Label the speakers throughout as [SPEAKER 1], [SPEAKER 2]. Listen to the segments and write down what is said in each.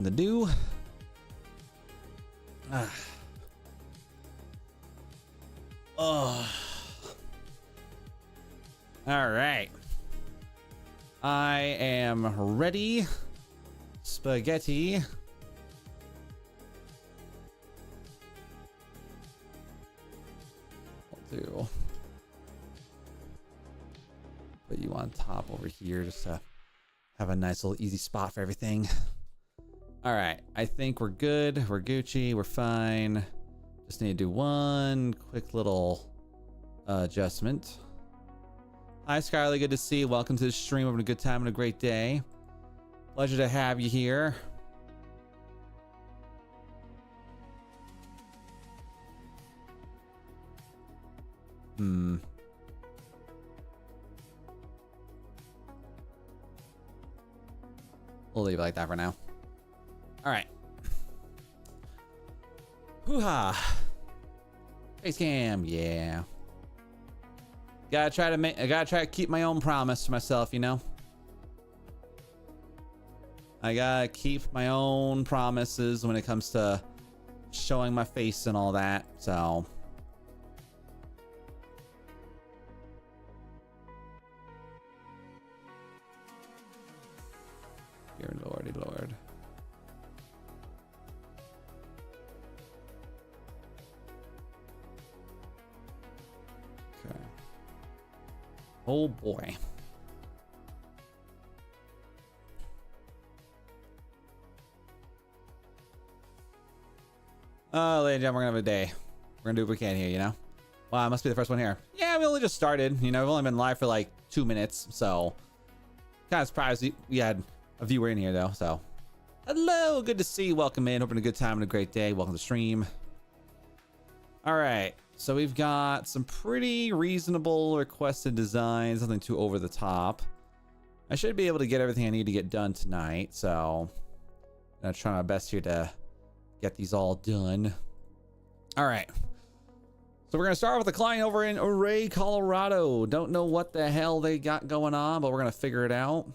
[SPEAKER 1] The do. Ah. Oh. All right. I am ready. Spaghetti. I'll do. Put you on top over here just to have a nice little easy spot for everything. All right, I think we're good. We're Gucci. We're fine. Just need to do one quick little adjustment. Hi, Skylar. Good to see you. Welcome to the stream. Having a good time and a great day. Pleasure to have you here. We'll leave it like that for now. All right. Hoo-ha. Face cam, yeah. I gotta try to keep my own promise to myself, you know? I gotta keep my own promises when it comes to showing my face and all that, so. Dear lordy lord. Okay. Oh boy. Ladies and gentlemen, we're gonna have a day. We're gonna do what we can here, you know? Wow, I must be the first one here. Yeah, we only just started. You know, we've only been live for like 2 minutes, so kind of surprised we had a viewer in here though, so. Hello, good to see you. Welcome in. Hoping a good time and a great day. Welcome to the stream. All right, so we've got some pretty reasonable requested designs, nothing too over the top. I should be able to get everything I need to get done tonight, so I'm gonna try my best here to get these all done. All right. So we're gonna start with a client over in Array, Colorado. Don't know what the hell they got going on, but we're gonna figure it out.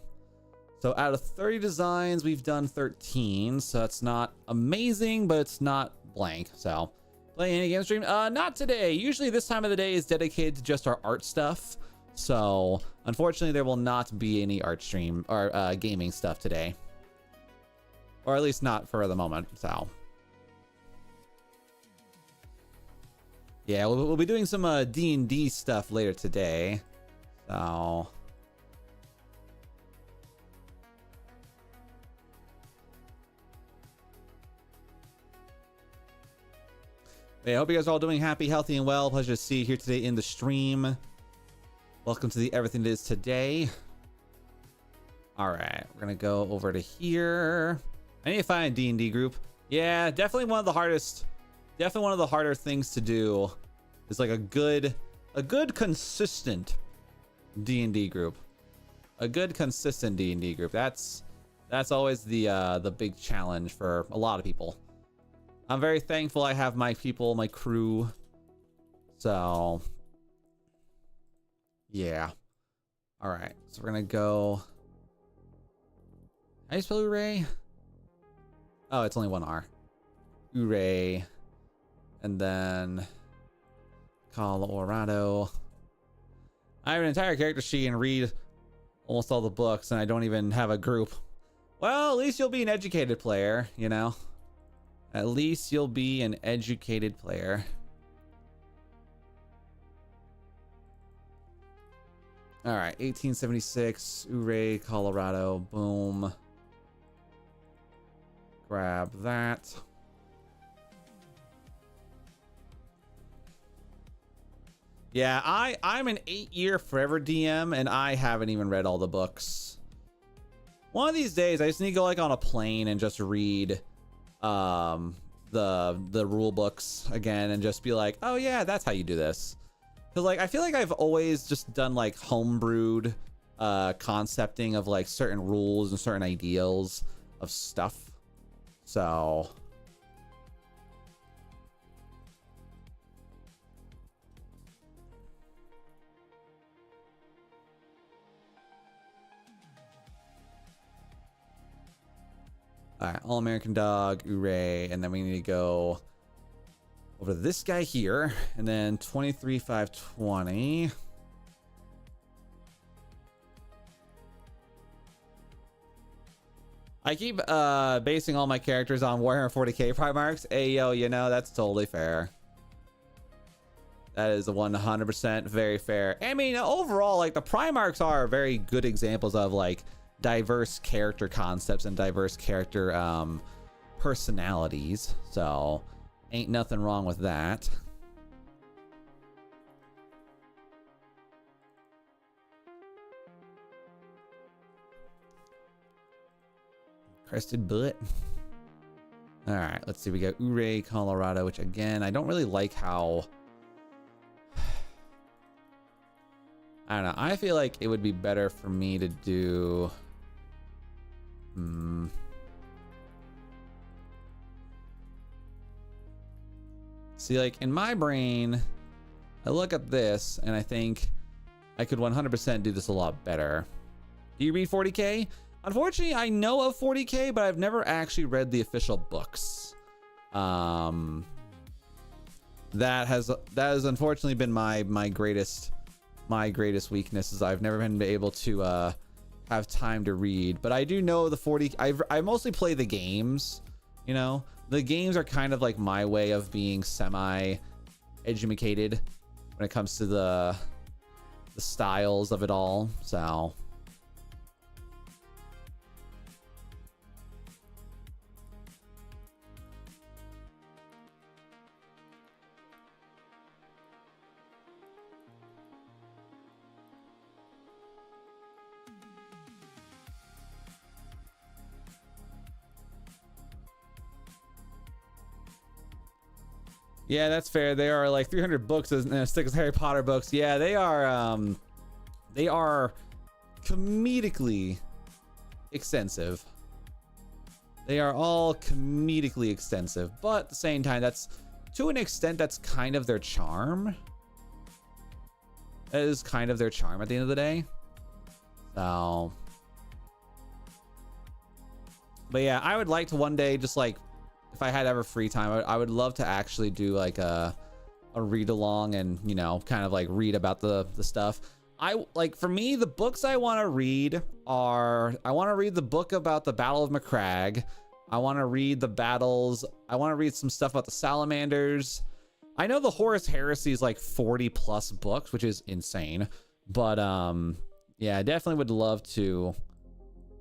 [SPEAKER 1] So out of 30 designs, we've done 13. So that's not amazing, but it's not blank. So playing any game stream? Not today. Usually this time of the day is dedicated to just our art stuff. So unfortunately, there will not be any art stream or gaming stuff today, or at least not for the moment. So. Yeah, we'll be doing some D&D stuff later today, so. Yeah, I hope you guys are all doing happy, healthy, and well. Pleasure to see you here today in the stream. Welcome to the Everything That Is Today. All right, we're gonna go over to here. I need to find a D&D group. Yeah, definitely one of the hardest. Definitely one of the harder things to do is like a good consistent D&D group. A good consistent D&D group. That's always the big challenge for a lot of people. I'm very thankful I have my people, my crew. So yeah. All right. So we're gonna go. How do you spell Uray? Oh, it's only one R. Uray. And then Colorado. I have an entire character sheet and read almost all the books, and I don't even have a group. Well, at least you'll be an educated player, you know? At least you'll be an educated player. All right, 1876, Uray, Colorado. Boom. Grab that. Yeah, I'm an 8-year forever DM, and I haven't even read all the books. One of these days, I just need to go like on a plane and just read the rule books again and just be like, oh yeah, that's how you do this. Because like I feel like I've always just done like homebrewed concepting of like certain rules and certain ideals of stuff. So All right, All American Dog, Hooray, and then we need to go over to this guy here, and then 23,520. I keep basing all my characters on Warhammer 40k Primarchs. Ayo, you know, that's totally fair. That is 100% very fair. I mean, overall, like, the Primarchs are very good examples of, like, diverse character concepts and diverse character personalities. So, ain't nothing wrong with that. Crested butt. All right, let's see. We got Ouray, Colorado, which again, I don't really like how. I don't know. I feel like it would be better for me to do. See, like in my brain, I look at this and I think I could 100% do this a lot better. Do you read 40k? Unfortunately, I know of 40k, but I've never actually read the official books. That has unfortunately been my greatest weakness, is I've never been able to have time to read. But I do know the 40. I mostly play the games. You know, the games are kind of like my way of being semi-educated when it comes to the styles of it all. So. Yeah, that's fair. They are like 300 books in a stick of Harry Potter books. Yeah, they are comedically extensive. They are all comedically extensive, but at the same time, that's to an extent, that's kind of their charm. That is kind of their charm at the end of the day. So, but yeah, I would like to one day just like, if I had ever free time, I would love to actually do like a read along and, you know, kind of like read about the stuff. I like, for me, the books I want to read are, I want to read the book about the Battle of Macragge. I want to read the battles. I want to read some stuff about the salamanders. I know the Horus Heresy is like 40 plus books, which is insane. But yeah, I definitely would love to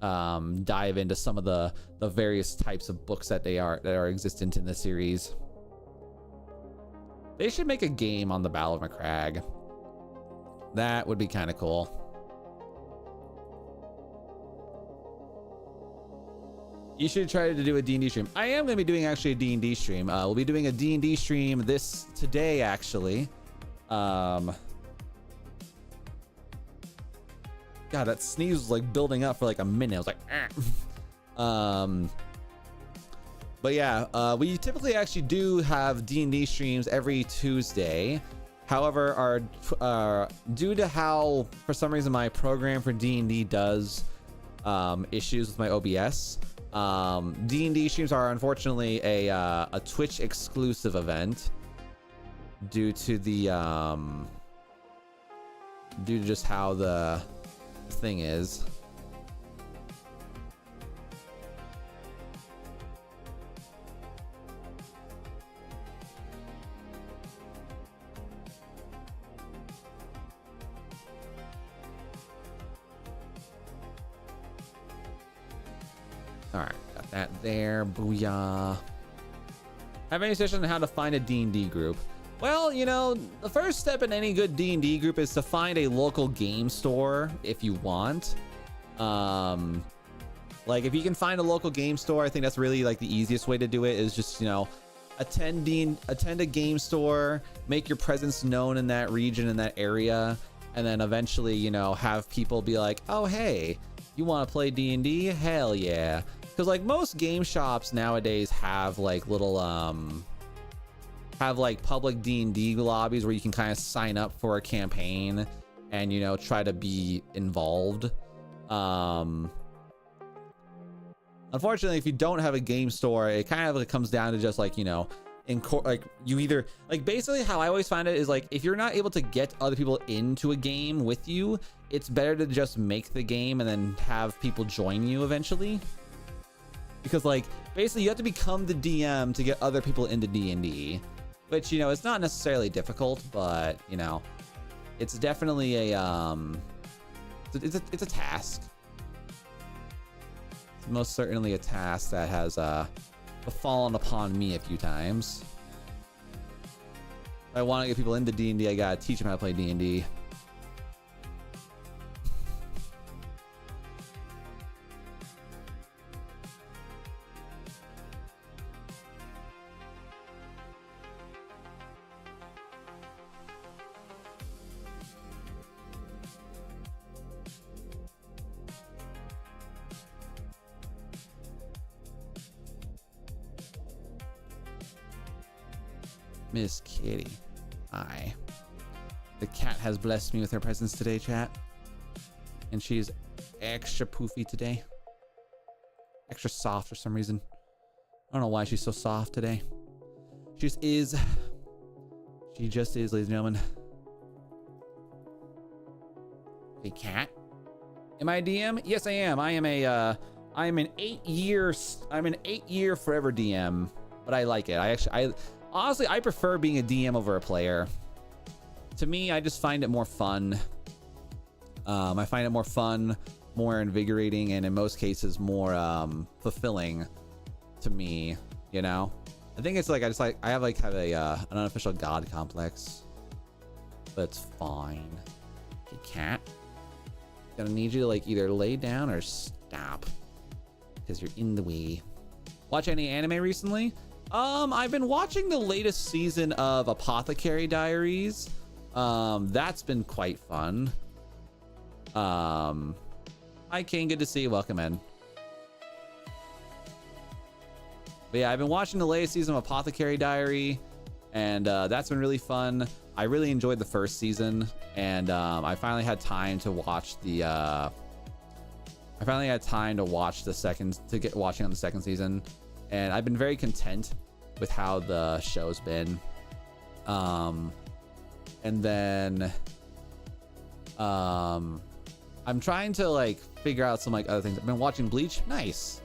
[SPEAKER 1] dive into some of the various types of books that are existent in the series. They should make a game on the Battle of Macragge. That would be kind of cool. You should try to do a D&D stream. I am going to be doing actually a D&D stream. We'll be doing a D&D stream today actually. God, that sneeze was like building up for like a minute. I was like, but yeah, we typically actually do have D&D streams every Tuesday. However, due to how, for some reason, my program for D&D does issues with my OBS, D&D streams are unfortunately a Twitch exclusive event due to just how the thing is. All right, got that there. Booyah. Have any suggestions on how to find a D&D group? Well, you know, the first step in any good D&D group is to find a local game store if you want. Like if you can find a local game store, I think that's really like the easiest way to do it, is just, you know, attend a game store, make your presence known in that region, in that area, and then eventually, you know, have people be like, oh, hey, you want to play D&D? Hell yeah. Because like most game shops nowadays have like little have like public D&D lobbies where you can kind of sign up for a campaign and, you know, try to be involved. Unfortunately, if you don't have a game store, it kind of comes down to just like, you know, like you either like basically how I always find it is like if you're not able to get other people into a game with you, it's better to just make the game and then have people join you eventually, because like basically you have to become the DM to get other people into D&D, which, you know, it's not necessarily difficult, but you know, it's definitely a it's a task. It's most certainly a task that has fallen upon me a few times. If I want to get people into D&D, I gotta teach them how to play D&D. Miss Kitty. Hi. The cat has blessed me with her presence today, chat. And she's extra poofy today. Extra soft for some reason. I don't know why she's so soft today. She just is. She just is, ladies and gentlemen. Hey, cat. Am I a DM? Yes, I am. I am a I'm an 8-year forever DM, but I like it. Honestly, I prefer being a DM over a player. To me, I just find it more fun. I find it more fun, more invigorating, and in most cases more fulfilling to me, you know? I think it's like I have an unofficial god complex. But it's fine. Hey, cat. Gonna need you to like either lay down or stop, because you're in the way. Watch any anime recently? I've been watching the latest season of Apothecary Diaries. That's been quite fun. Hi King, good to see you. Welcome in. But yeah, I've been watching the latest season of Apothecary Diary, and that's been really fun. I really enjoyed the first season, and I finally had time to watch the watching on the second season, and I've been very content with how the show's been. And then I'm trying to like figure out some like other things. I've been watching Bleach. Nice.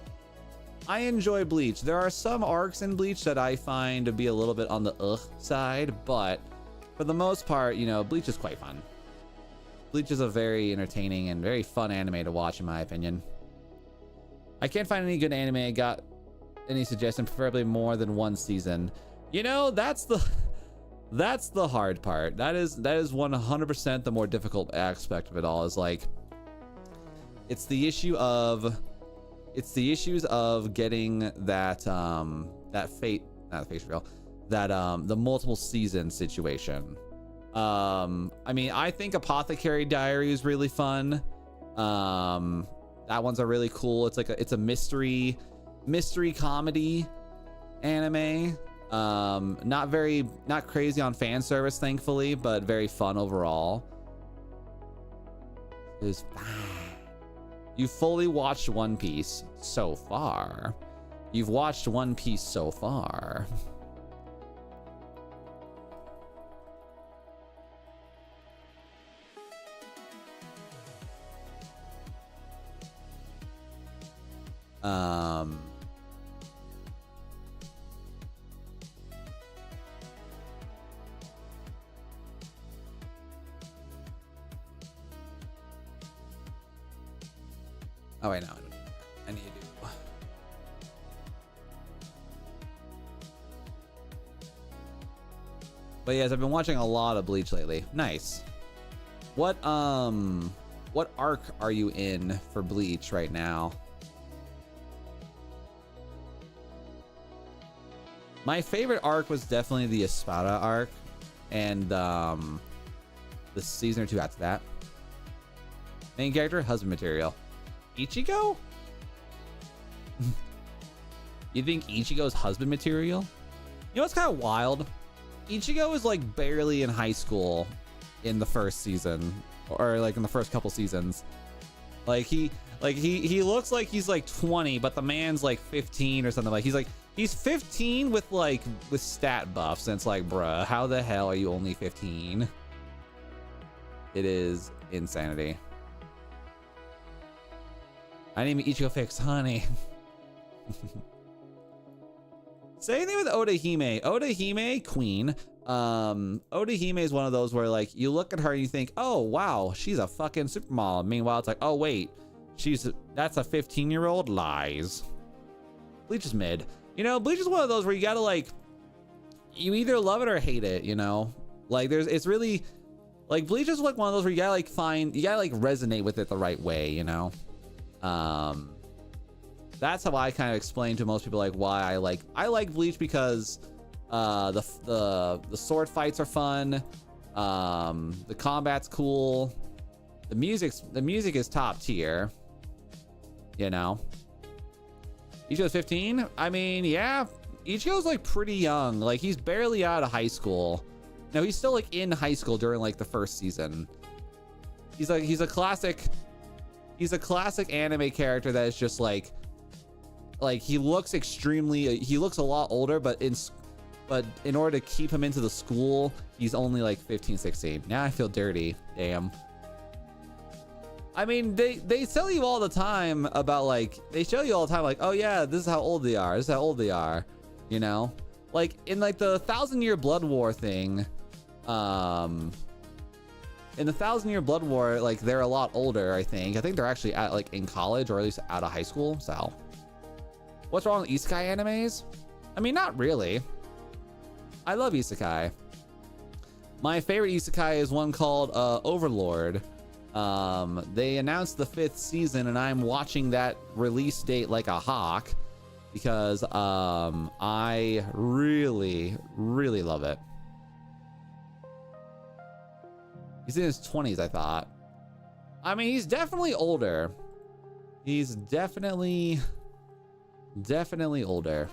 [SPEAKER 1] I enjoy Bleach. There are some arcs in Bleach that I find to be a little bit on the side, but for the most part, you know, Bleach is quite fun. Bleach is a very entertaining and very fun anime to watch, in my opinion. I can't find any good anime. I got any suggestion? Preferably more than one season. You know, that's the hard part. That is 100% the more difficult aspect of it all. Is like, it's the issues of getting that the multiple season situation. I mean, I think Apothecary Diary is really fun. That one's a really cool. It's a mystery comedy anime. Not crazy on fan service, thankfully, but very fun overall. It's fine. You fully watched One Piece so far. You've watched One Piece so far. Oh wait, no, I need to do. But yes, I've been watching a lot of Bleach lately. Nice. What arc are you in for Bleach right now? My favorite arc was definitely the Espada arc, and the season or two after that. Main character, husband material. Ichigo? You think Ichigo's husband material? You know what's kind of wild? Ichigo is like barely in high school in the first season, or like in the first couple seasons. Like Like he looks like he's like 20, but the man's like 15 or something. Like he's 15 with stat buffs, and it's like, bruh, how the hell are you only 15? It is insanity. I need Ichigo fix, honey. Same thing with Odahime. Odahime, queen. Odahime is one of those where like you look at her and you think, oh wow, she's a fucking supermodel. Meanwhile, it's like, oh wait, that's a 15-year-old. Lies. Bleach is mid. You know, Bleach is one of those where you gotta like, you either love it or hate it. You know, like it's really like Bleach is like one of those where you gotta like resonate with it the right way. You know, that's how I kind of explain to most people like why I like Bleach, because the sword fights are fun, the combat's cool, the music is top tier, you know. Ichigo's 15. I mean, yeah, Ichigo's like pretty young. Like he's barely out of high school. No, he's still like in high school during like the first season. He's a classic anime character that is just like he looks a lot older, but in order to keep him into the school, he's only like 15, 16. Now I feel dirty. Damn. I mean, they tell you all the time about they show you all the time like, oh yeah, this is how old they are. This is how old they are. You know, like in like the 1,000-Year Blood War thing. In the 1,000-Year Blood War, like they're a lot older. I think they're actually at like in college, or at least out of high school. So, what's wrong with isekai animes? I mean, not really. I love isekai. My favorite isekai is one called Overlord. They announced the 5th season, and I'm watching that release date like a hawk because I really, really love it. He's in his 20s, I thought. I mean, he's definitely older. He's definitely older.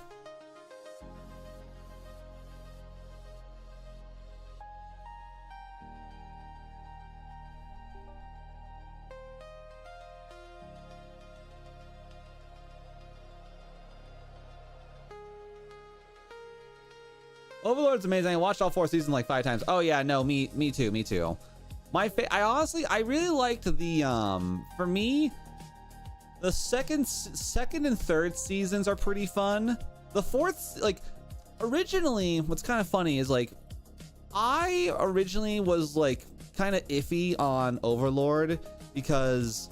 [SPEAKER 1] Overlord's amazing. I watched all 4 seasons like 5 times. Oh yeah, no, me too. I really liked the for me, the second and third seasons are pretty fun. The 4th, like, originally, what's kind of funny is like I originally was like kind of iffy on Overlord because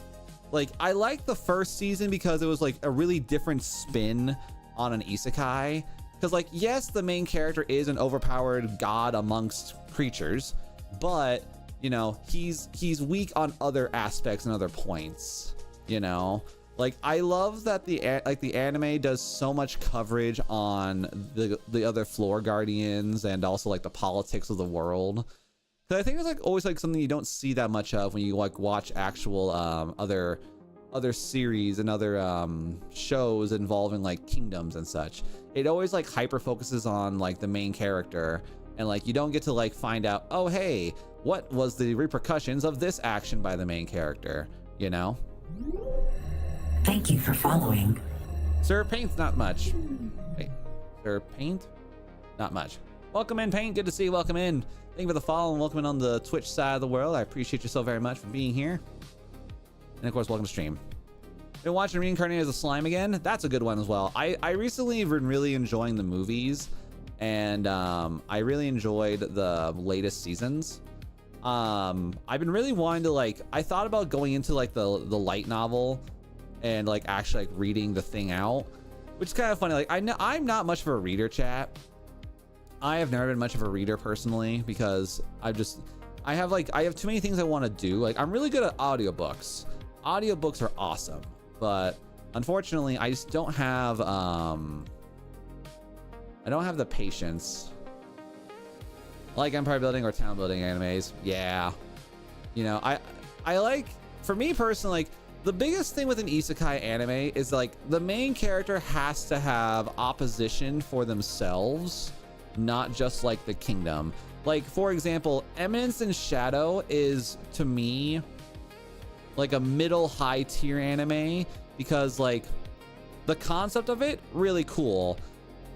[SPEAKER 1] like I liked the first season because it was like a really different spin on an isekai. Because like, yes, the main character is an overpowered god amongst creatures, but you know, he's weak on other aspects and other points, you know. Like I love that the anime does so much coverage on the other floor guardians and also like the politics of the world. Because I think it's like always like something you don't see that much of when you like watch actual other series and other shows involving like kingdoms and such. It always like hyper focuses on like the main character, and like you don't get to like find out, oh hey, what was the repercussions of this action by the main character, you know?
[SPEAKER 2] Thank you for following.
[SPEAKER 1] Sir Paint's not much. Wait, Sir Paint? Not much. Welcome in, Paint. Good to see you. Welcome in. Thank you for the follow and welcome in on the Twitch side of the world. I appreciate you so very much for being here. And of course, welcome to stream. Been watching Reincarnated as a Slime again. That's a good one as well. I recently have been really enjoying the movies, and I really enjoyed the latest seasons. I've been really wanting to like, I thought about going into like the light novel and like actually like reading the thing out, which is kind of funny. Like I'm not much of a reader, chat. I have never been much of a reader personally because I have too many things I want to do. Like I'm really good at audiobooks. Audiobooks are awesome, but unfortunately I just don't have I don't have the patience. Like Empire Building or Town Building animes. Yeah. You know, I like, for me personally, like the biggest thing with an isekai anime is like the main character has to have opposition for themselves, not just like the kingdom. Like for example, Eminence in Shadow is, to me, like a middle high tier anime, because like the concept of it really cool.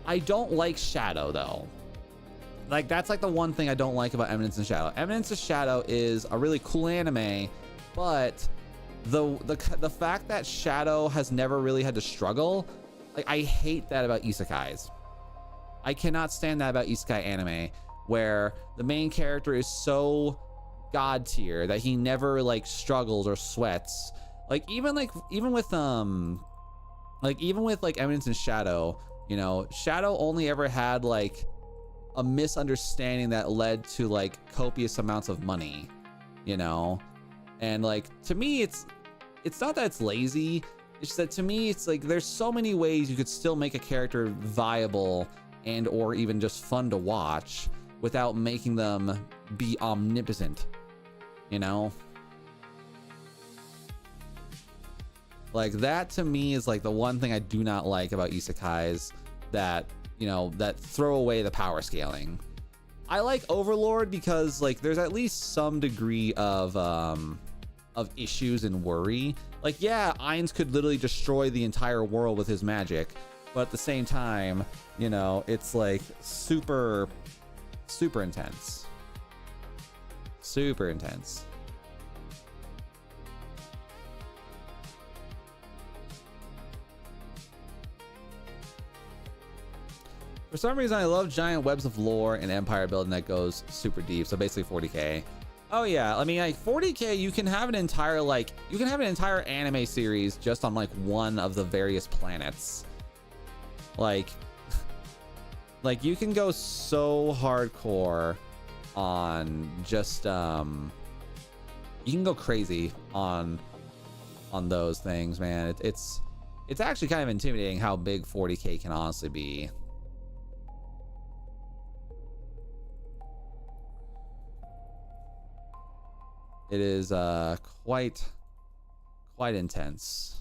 [SPEAKER 1] I don't like Shadow though. Like that's like the one thing I don't like about Eminence and Shadow. Eminence and Shadow is a really cool anime, but the fact that Shadow has never really had to struggle, like I hate that about isekais. I cannot stand that about isekai anime, where the main character is so god tier that he never like struggles or sweats. Even with Eminence and Shadow, you know, Shadow only ever had like a misunderstanding that led to like copious amounts of money, you know. And like to me it's not that it's lazy, it's that to me it's like there's so many ways you could still make a character viable and or even just fun to watch without making them be omnipotent, you know. Like that to me is like the one thing I do not like about isekais, that, you know, that throw away the power scaling. I like Overlord because like there's at least some degree of issues and worry. Like yeah, Ainz could literally destroy the entire world with his magic, but at the same time, you know, it's like super intense. Super intense. For some reason, I love giant webs of lore and empire building that goes super deep. So basically 40K. Oh yeah, I mean like 40K, you can have an entire anime series just on like one of the various planets. Like you can go so hardcore on just you can go crazy on those things, man. It's actually kind of intimidating how big 40K can honestly be. It is quite intense.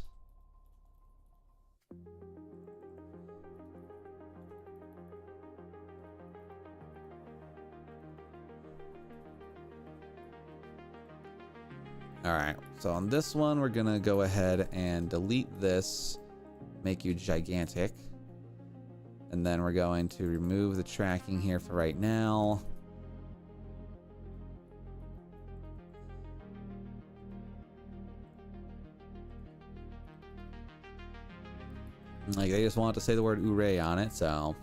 [SPEAKER 1] All right, so on this one, we're gonna go ahead and delete this, make you gigantic. And then we're going to remove the tracking here for right now. Like they just want to say the word "Ure" on it, so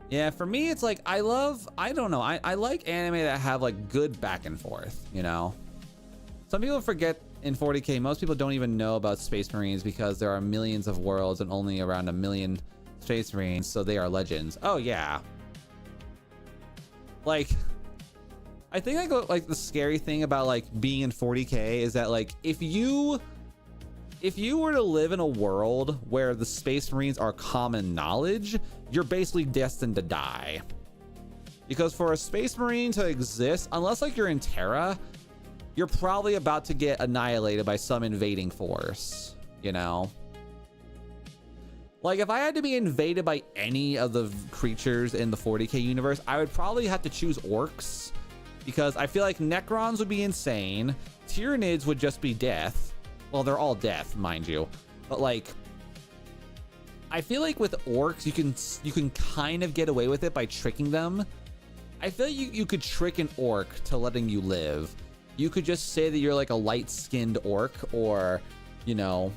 [SPEAKER 1] yeah. For me, it's like I don't know. I like anime that have like good back and forth. You know, some people forget in 40K. Most people don't even know about Space Marines because there are millions of worlds and only around 1 million Space Marines, so they are legends. Oh yeah. Like, I think like the scary thing about like being in 40K is that like if you were to live in a world where the Space Marines are common knowledge, you're basically destined to die. Because for a Space Marine to exist, unless like you're in Terra, you're probably about to get annihilated by some invading force, you know? Like if I had to be invaded by any of the creatures in the 40K universe, I would probably have to choose orcs, because I feel like Necrons would be insane, Tyranids would just be death. Well, they're all death, mind you, but like I feel like with orcs you can kind of get away with it by tricking them. I feel like you could trick an orc to letting you live. You could just say that you're like a light-skinned orc, or you know,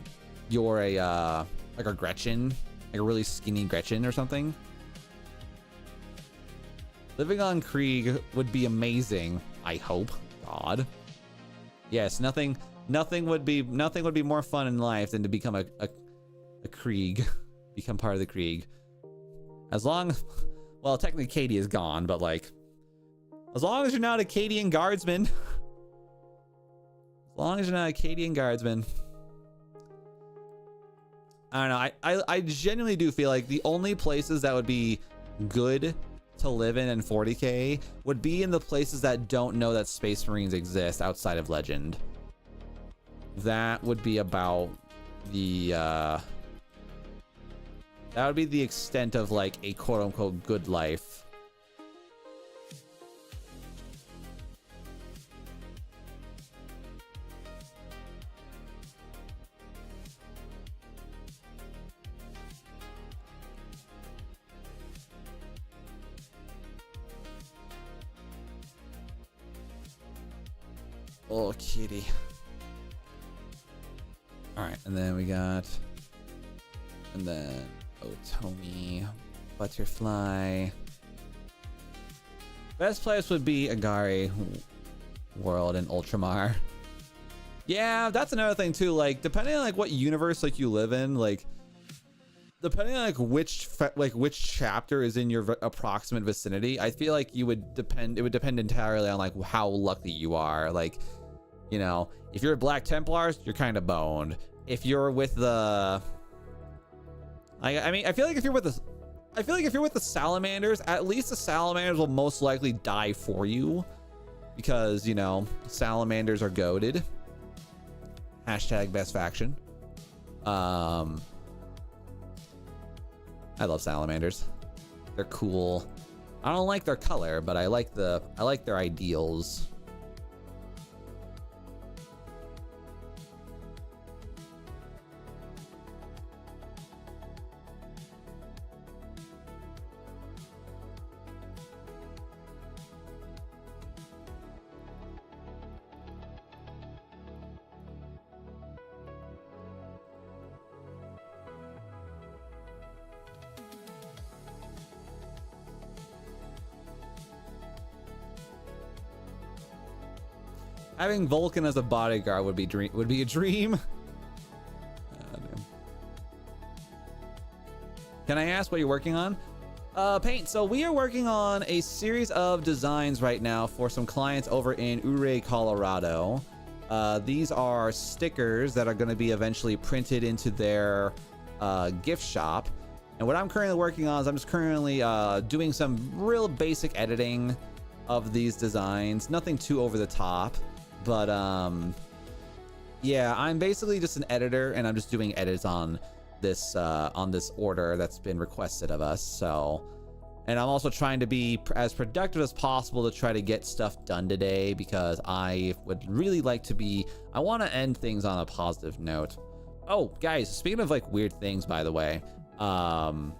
[SPEAKER 1] you're a like a Gretchen, like a really skinny Gretchen or something. Living on Krieg would be amazing, I hope. God. Yes, nothing would be more fun in life than to become a Krieg, become part of the Krieg. As long, well, technically Katie is gone, but like, as long as you're not a Acadian guardsman, as long as you're not a Acadian guardsman. I don't know. I genuinely do feel like the only places that would be good to live in 40K would be in the places that don't know that Space Marines exist outside of Legend. That would be about the that would be the extent of like a quote-unquote good life. Oh, kitty. All right, and then we got, and then Otomi, Butterfly. Best place would be Agari World and Ultramar. Yeah, that's another thing too. Like, depending on like what universe like you live in, like depending on like which chapter is in your approximate vicinity, I feel like it would depend entirely on like how lucky you are. Like, you know, if you're Black Templars, you're kind of boned. If you're with the, I mean, I feel like if you're with the Salamanders, at least the Salamanders will most likely die for you, because, you know, Salamanders are goated. Hashtag best faction. I love Salamanders. They're cool. I don't like their color, but I like their ideals. Having Vulcan as a bodyguard would be a dream. Can I ask what you're working on? Paint. So we are working on a series of designs right now for some clients over in Ouray, Colorado. These are stickers that are going to be eventually printed into their gift shop. And what I'm currently working on is I'm just currently doing some real basic editing of these designs. Nothing too over the top. But yeah, I'm basically just an editor, and I'm just doing edits on this order that's been requested of us. So, and I'm also trying to be as productive as possible to try to get stuff done today, because I would really like to be, I want to end things on a positive note. Oh, guys, speaking of like weird things, by the way, remember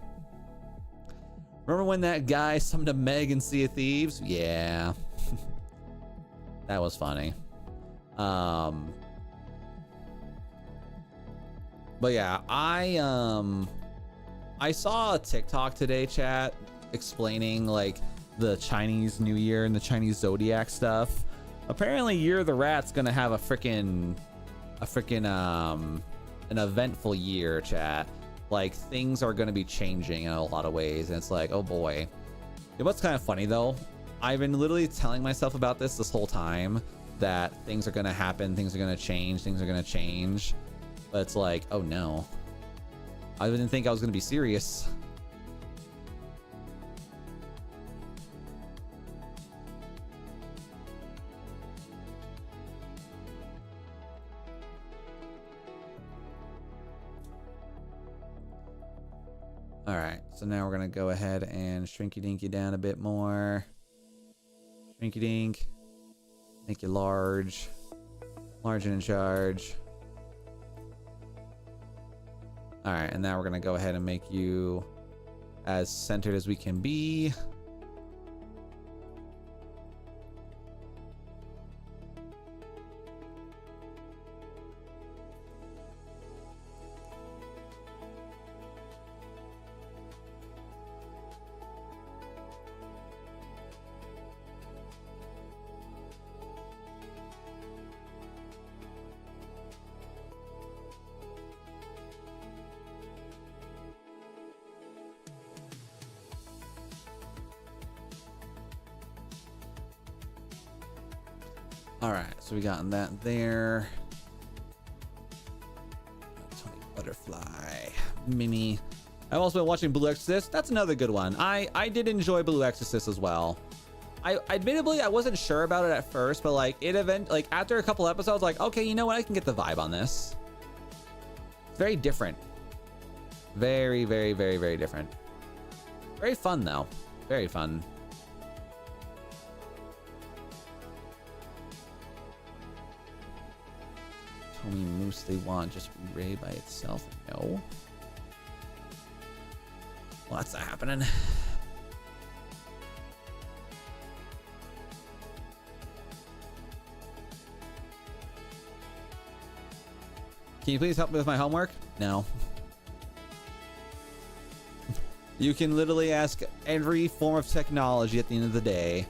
[SPEAKER 1] when that guy summoned a Meg in Sea of Thieves? Yeah. That was funny. But yeah, I saw a TikTok today, chat, explaining like the Chinese New Year and the Chinese Zodiac stuff. Apparently Year of the Rat's gonna have an eventful year, chat. Like, things are gonna be changing in a lot of ways, and it's like, oh boy. Yeah, what's kind of funny though, I've been literally telling myself about this whole time, that things are gonna happen, things are gonna change, but it's like, oh no, I didn't think I was gonna be serious. All right, so now we're gonna go ahead and shrinky dinky down a bit more. Shrinky dink. Make you large and in charge. All right, and now we're gonna go ahead and make you as centered as we can be. All right, so we got that there. Tony Butterfly, Mimi. I've also been watching Blue Exorcist. That's another good one. I did enjoy Blue Exorcist as well. I admittedly I wasn't sure about it at first, but like after a couple episodes, like, okay, you know what, I can get the vibe on this. It's very different. Very, very, very, very different. Very fun though. Very fun. Tell me Moose they want just Ray by itself. No. Well, that's not happening. Can you please help me with my homework? No. You can literally ask every form of technology at the end of the day,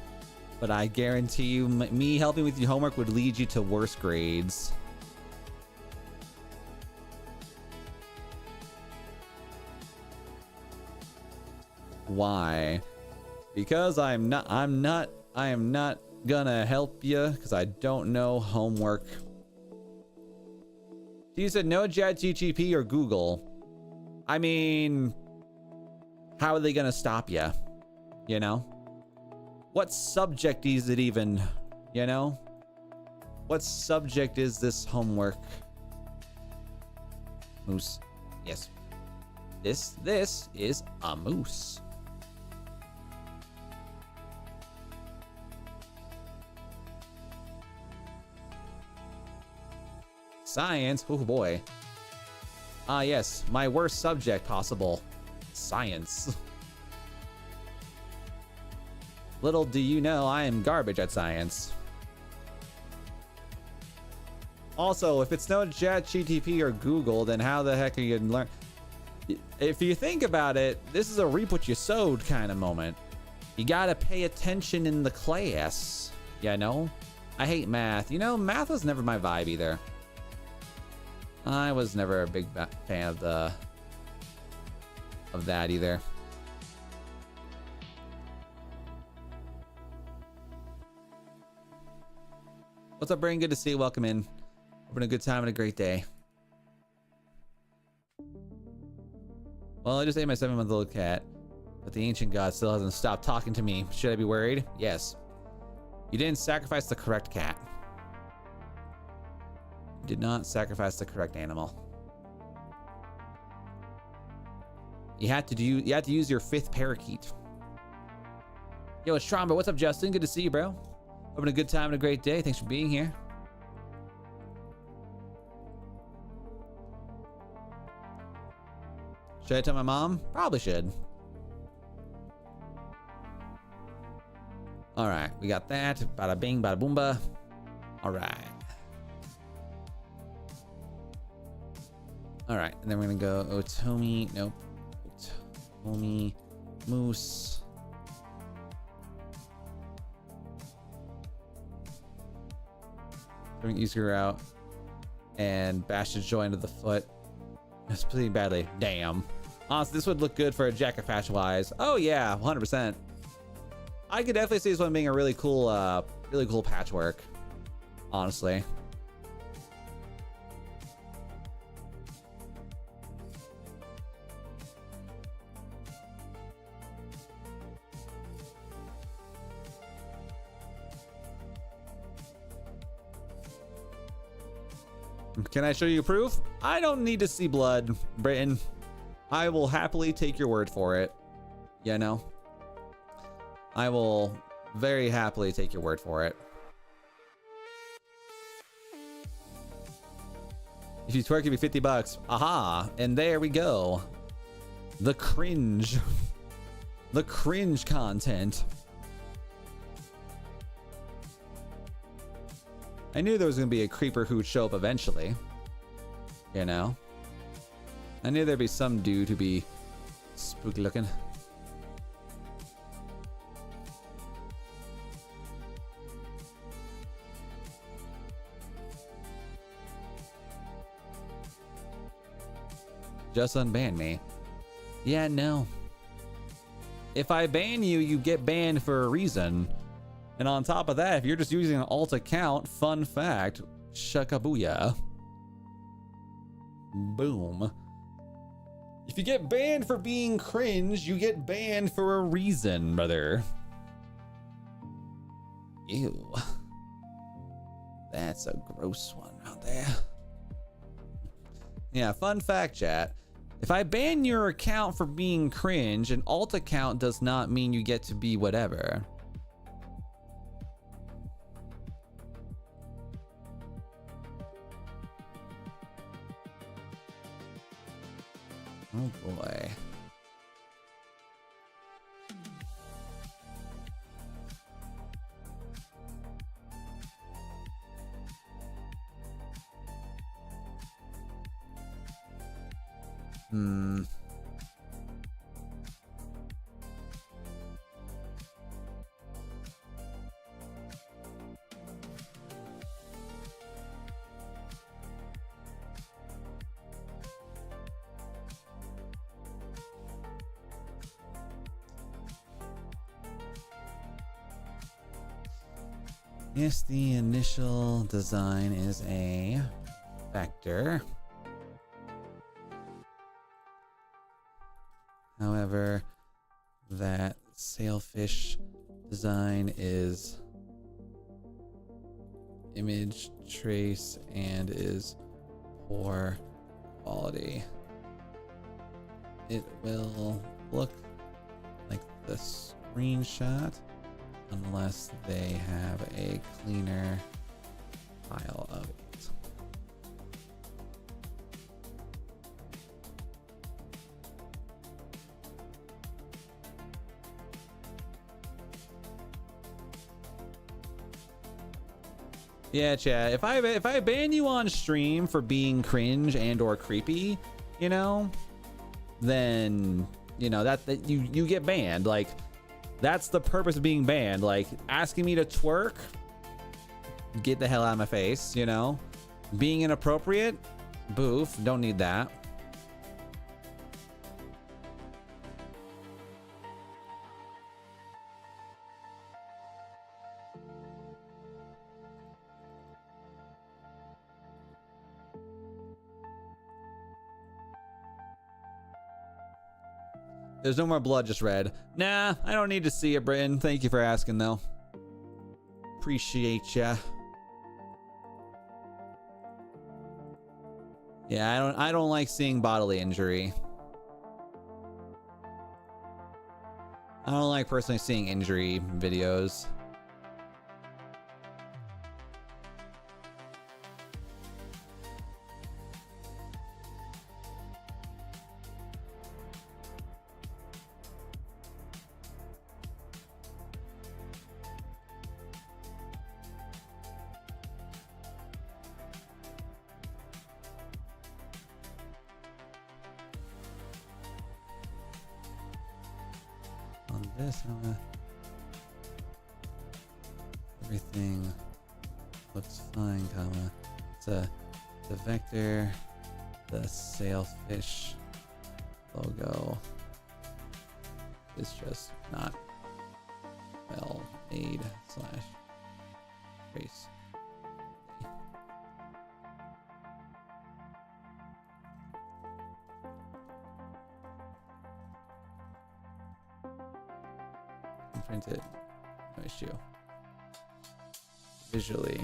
[SPEAKER 1] but I guarantee you me helping with your homework would lead you to worse grades. Why? Because I am not gonna help you because I don't know homework. You said no ChatGPT or Google. I mean, how are they gonna stop you? You know? What subject is it even? You know? What subject is this homework? Moose. Yes. This is a moose. Science. Oh boy. Ah, yes. My worst subject possible. Science. Little do you know, I am garbage at science. Also, if it's no ChatGPT or Google, then how the heck are you gonna learn? If you think about it, this is a reap what you sowed kind of moment. You gotta pay attention in the class. You know? I hate math. You know, math was never my vibe either. I was never a big fan of that either. What's up, Brain? Good to see you. Welcome in. Having a good time and a great day. Well, I just ate my 7-month-old cat, but the ancient god still hasn't stopped talking to me. Should I be worried? Yes. You didn't sacrifice the correct cat. You did not sacrifice the correct animal. You had to use your 5th parakeet. Yo, it's Trombo. What's up, Justin? Good to see you, bro. Having a good time and a great day. Thanks for being here. Should I tell my mom? Probably should. All right, we got that. Bada bing, bada boomba. All right. All right, and then we're gonna go Otomi. Nope. Otomi, Moose. Bring Easker out and bash the joint of the foot. It's bleeding badly. Damn. Honestly, this would look good for a jacket fashion wise. Oh yeah, 100%. I could definitely see this one being a really cool patchwork. Honestly. Can I show you proof? I don't need to see blood, Britain. I will happily take your word for it. You know? I will very happily take your word for it. If you twerk, it'd be 50 bucks. Aha! And there we go. The cringe. The cringe content. I knew there was going to be a creeper who would show up eventually. You know? I knew there'd be some dude who'd be spooky looking. Just unban me. Yeah, no. If I ban you, you get banned for a reason. And on top of that, if you're just using an alt account, fun fact, shakabooyah. Boom. If you get banned for being cringe, you get banned for a reason, brother. Ew. That's a gross one out there. Yeah, fun fact, chat. If I ban your account for being cringe, an alt account does not mean you get to be whatever. Oh boy. Hmm. Yes, the initial design is a vector. However, that sailfish design is image trace and is poor quality. It will look like the screenshot unless they have a cleaner file of it. Yeah, chat. If I ban you on stream for being cringe and or creepy, you know, then you know that you get banned. Like, that's the purpose of being banned. Like, asking me to twerk, get the hell out of my face, you know? Being inappropriate, boof, don't need that. There's no more blood, just red. Nah, I don't need to see it, Britton. Thank you for asking, though. Appreciate ya. Yeah, I don't like seeing bodily injury. I don't like personally seeing injury videos. Everything looks fine, comma. It's the vector, the sailfish logo is just not well made / trace. Print it, no issue. Visually.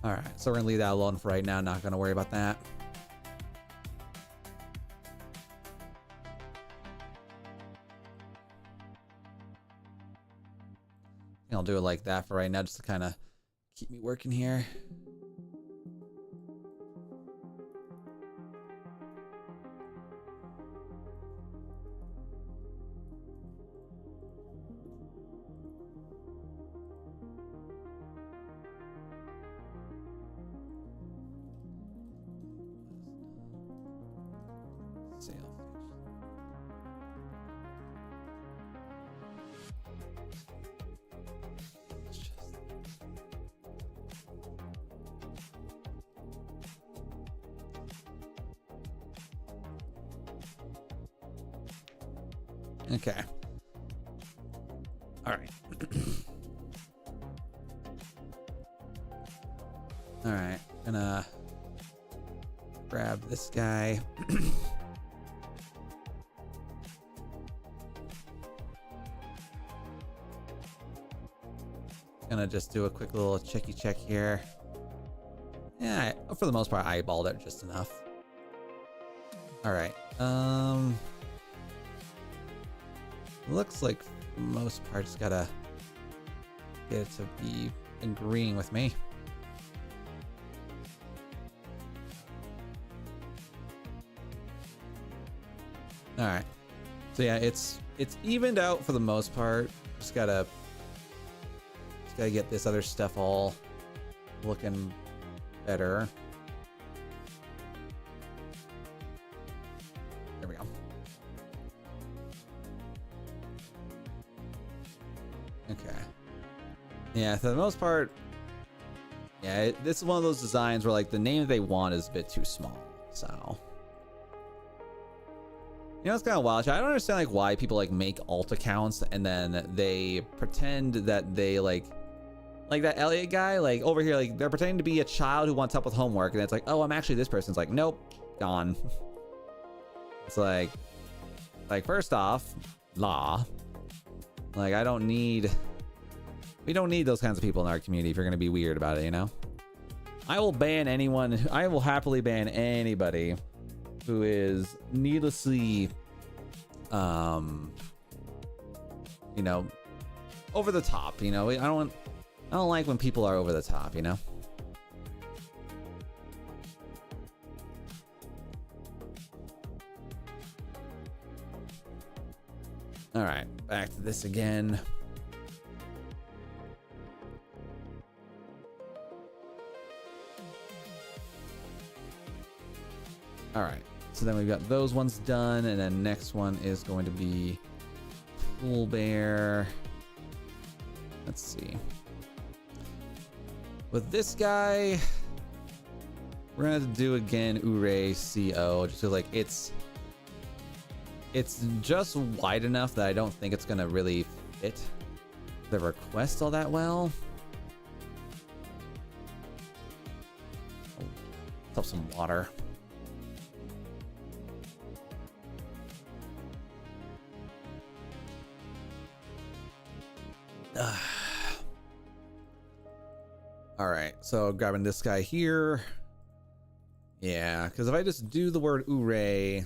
[SPEAKER 1] All right, so we're gonna leave that alone for right now. Not gonna worry about that. I'll do it like that for right now, just to kind of keep me working here. Okay. All right. All right. Gonna grab this guy. Gonna just do a quick little checky check here. Yeah, for the most part, I eyeballed it just enough. All right. Looks like for the most part, just gotta get it to be agreeing with me. All right. So yeah, it's evened out for the most part. Just gotta get this other stuff all looking better. There we go. Okay. Yeah, for the most part, yeah, this is one of those designs where like the name they want is a bit too small. So, you know, it's kind of wild. I don't understand like why people like make alt accounts and then they pretend that they like that Elliot guy, like over here, like they're pretending to be a child who wants help with homework, and it's like, oh, I'm actually this person. It's like, nope, gone. It's like first off, law. Like we don't need those kinds of people in our community if you're gonna be weird about it, you know? I will ban anyone, I will happily ban anybody who is needlessly, you know, over the top, you know? I don't like when people are over the top, you know? All right, back to this again. All right, so then we've got those ones done, and then next one is going to be Pool Bear. Let's see. With this guy, we're gonna have to do again Ure CO, just so like it's just wide enough that I don't think it's gonna really fit the request all that well. Oh, let's have some water. All right, so grabbing this guy here. Yeah, because if I just do the word Ure,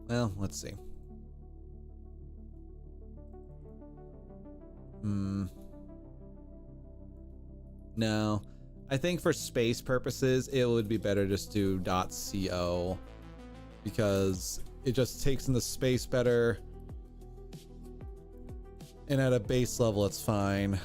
[SPEAKER 1] well, let's see. No, I think for space purposes, it would be better just to .co because it just takes in the space better. And at a base level, it's fine.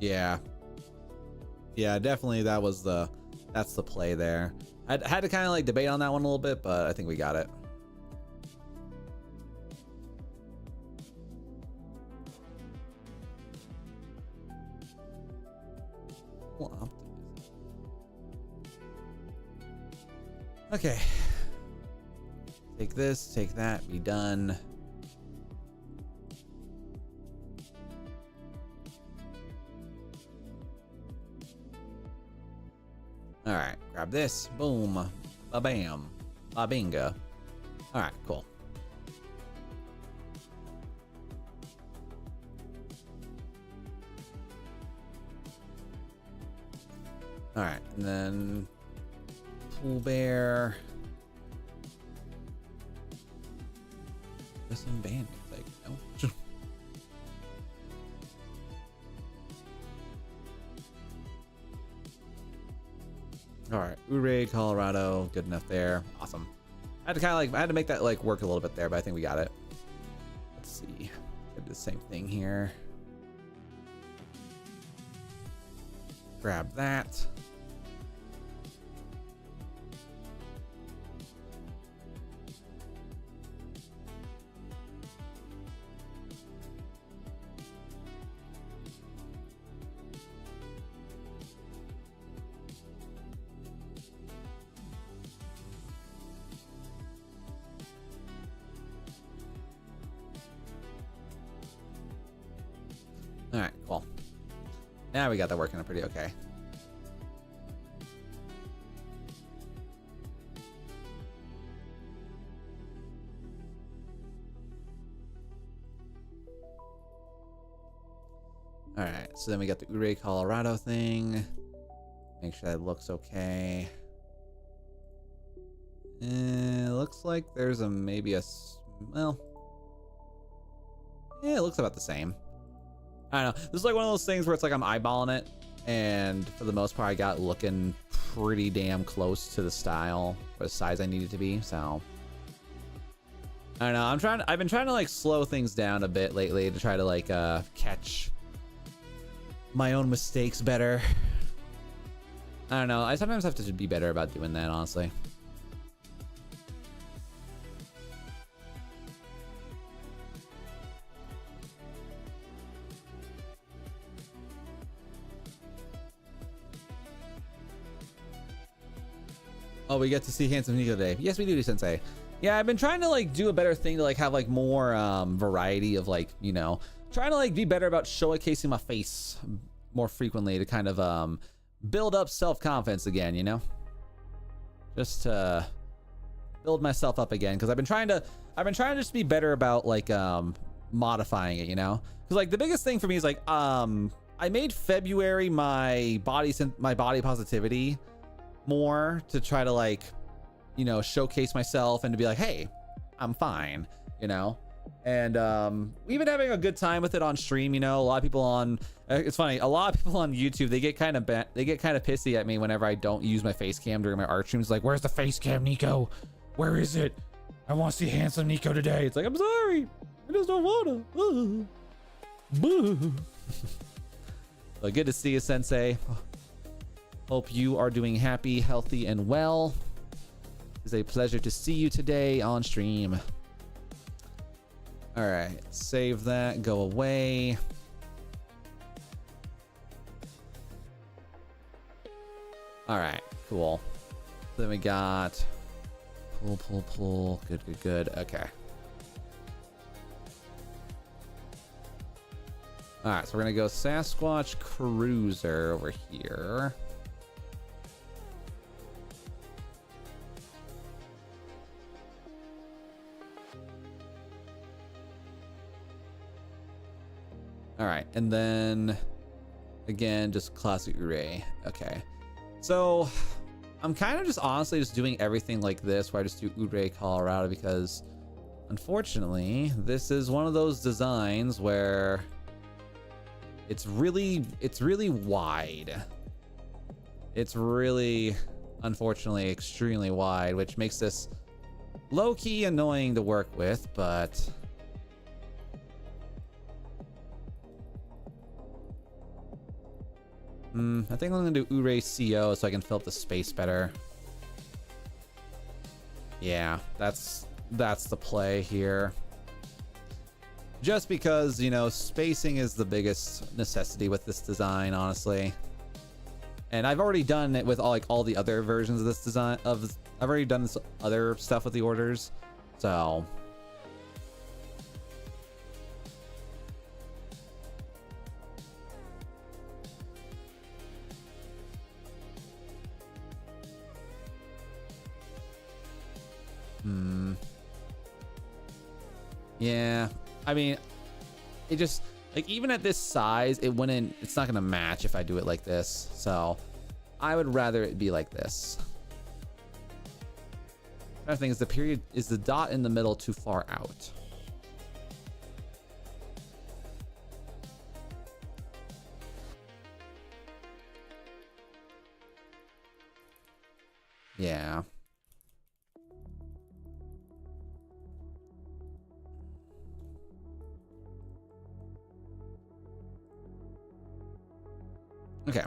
[SPEAKER 1] Yeah. Yeah, definitely that's the play there. I had to kind of like debate on that one a little bit, but I think we got it. Okay. Take this, take that, be done. All right, grab this. Boom. Ba-bam. Ba-binga. All right, cool. All right, and then Pool Bear. There's some bandits, like, no. All right, Ure, Colorado, good enough there. Awesome. I had to make that like work a little bit there, but I think we got it. Let's see. Do the same thing here. Grab that. All right, cool. Now we got that working pretty okay. All right, so then we got the Ouray, Colorado thing. Make sure that looks okay. Looks like there's well, yeah, it looks about the same. I don't know. This is like one of those things where it's like I'm eyeballing it, and for the most part, I got looking pretty damn close to the style or the size I need it to be. So I don't know. I've been trying to like slow things down a bit lately to try to like catch my own mistakes better. I don't know. I sometimes have to be better about doing that, honestly. Oh, we get to see handsome Nico today. Yes, we do, Sensei. Yeah, I've been trying to like do a better thing to like have like more variety of like, you know, trying to like be better about showcasing my face more frequently to kind of build up self-confidence again, you know? Just to build myself up again, because I've been trying to just be better about like modifying it, you know? Because like the biggest thing for me is like I made February my body positivity more to try to like, you know, showcase myself and to be like, hey, I'm fine, you know? And we've been having a good time with it on stream, you know. A lot of people on it's funny, a lot of people on YouTube, they get kind of pissy at me whenever I don't use my face cam during my art streams. Like, where's the face cam, Nico? Where is it? I want to see handsome Nico today. It's like, I'm sorry, I just don't wanna. Boo. Well, good to see you, Sensei. Hope you are doing happy, healthy, and well. It's a pleasure to see you today on stream. All right, save that, go away. All right, cool. Then we got pull. Good. Okay. All right, so we're gonna go Sasquatch Cruiser over here. All right, and then again, just classic Ouray. Okay, so I'm kind of just honestly just doing everything like this, where I just do Ouray, Colorado, because unfortunately, this is one of those designs where it's really wide. It's really, unfortunately, extremely wide, which makes this low-key annoying to work with, but I think I'm gonna do Ouray CO so I can fill up the space better. Yeah, that's the play here. Just because, you know, spacing is the biggest necessity with this design, honestly. And I've already done it with all the other versions of this design. I've already done this other stuff with the orders, so. Yeah, I mean, it just, like, even at this size, it's not gonna match if I do it like this. So I would rather it be like this. Another thing is the dot in the middle too far out? Yeah. Okay.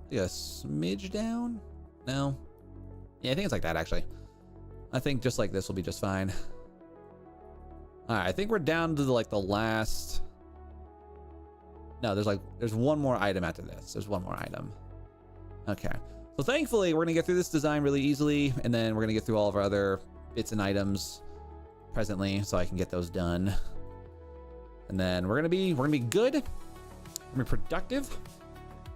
[SPEAKER 1] Yeah, a smidge down? No. Yeah, I think it's like that, actually. I think just like this will be just fine. All right, I think we're down to the last. No, there's one more item after this. There's one more item. Okay. So thankfully, we're gonna get through this design really easily, and then we're gonna get through all of our other bits and items presently, so I can get those done. And then we're gonna be good. We're gonna be productive.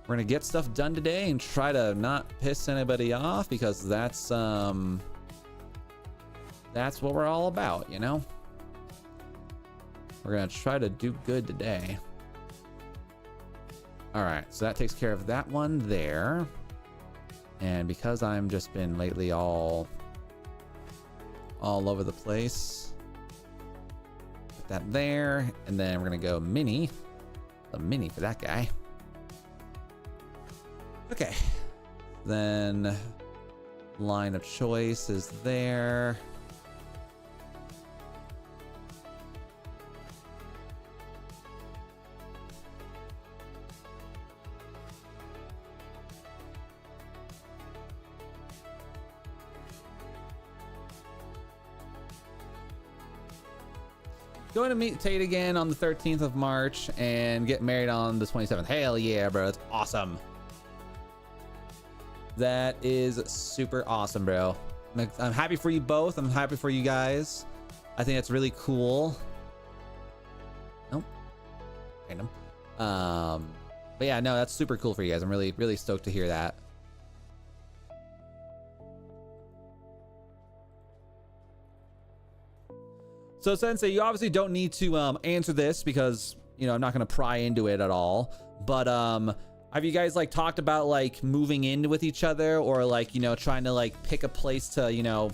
[SPEAKER 1] We're gonna get stuff done today and try to not piss anybody off, because that's what we're all about, you know? We're gonna try to do good today. All right, so that takes care of that one there. And because I'm just been lately all over the place, put that there, and then we're gonna go mini, the mini for that guy. Okay, then line of choice is there. Going to meet Tate again on the 13th of March and get married on the 27th. Hell yeah, bro. That's awesome. That is super awesome, bro. I'm happy for you both. I'm happy for you guys. I think that's really cool. Nope. Random. But yeah, no, that's super cool for you guys. I'm really, really stoked to hear that. So Sensei, you obviously don't need to answer this because, you know, I'm not going to pry into it at all. But have you guys like talked about like moving in with each other, or like, you know, trying to like pick a place to, you know,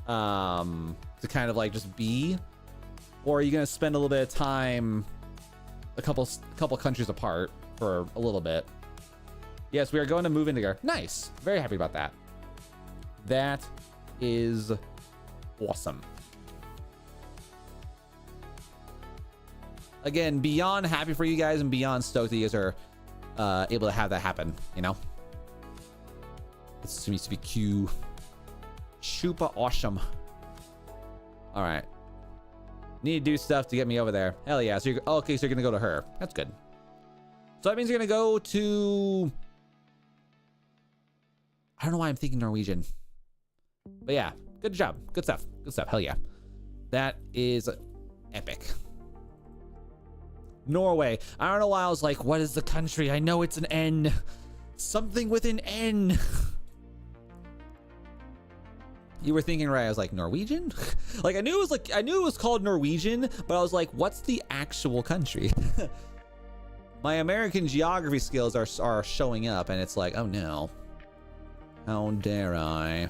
[SPEAKER 1] to kind of like just be? Or are you going to spend a little bit of time a couple countries apart for a little bit? Yes, we are going to move in together. Nice. Very happy about that. That is awesome. Again, beyond happy for you guys and beyond stoked that you guys are able to have that happen, you know? This needs to be Q. Super awesome. All right. Need to do stuff to get me over there. Hell yeah. So you're okay, so you're gonna go to her. That's good. So that means you're gonna go to, I don't know why I'm thinking Norwegian. But yeah, good job. Good stuff. Good stuff. Hell yeah. That is epic. Norway. I don't know why I was like, what is the country? I know it's an N. Something with an N. You were thinking right. I was like, Norwegian? Like I knew it was called Norwegian, but I was like, what's the actual country? My American geography skills are showing up, and it's like, oh no. How dare I?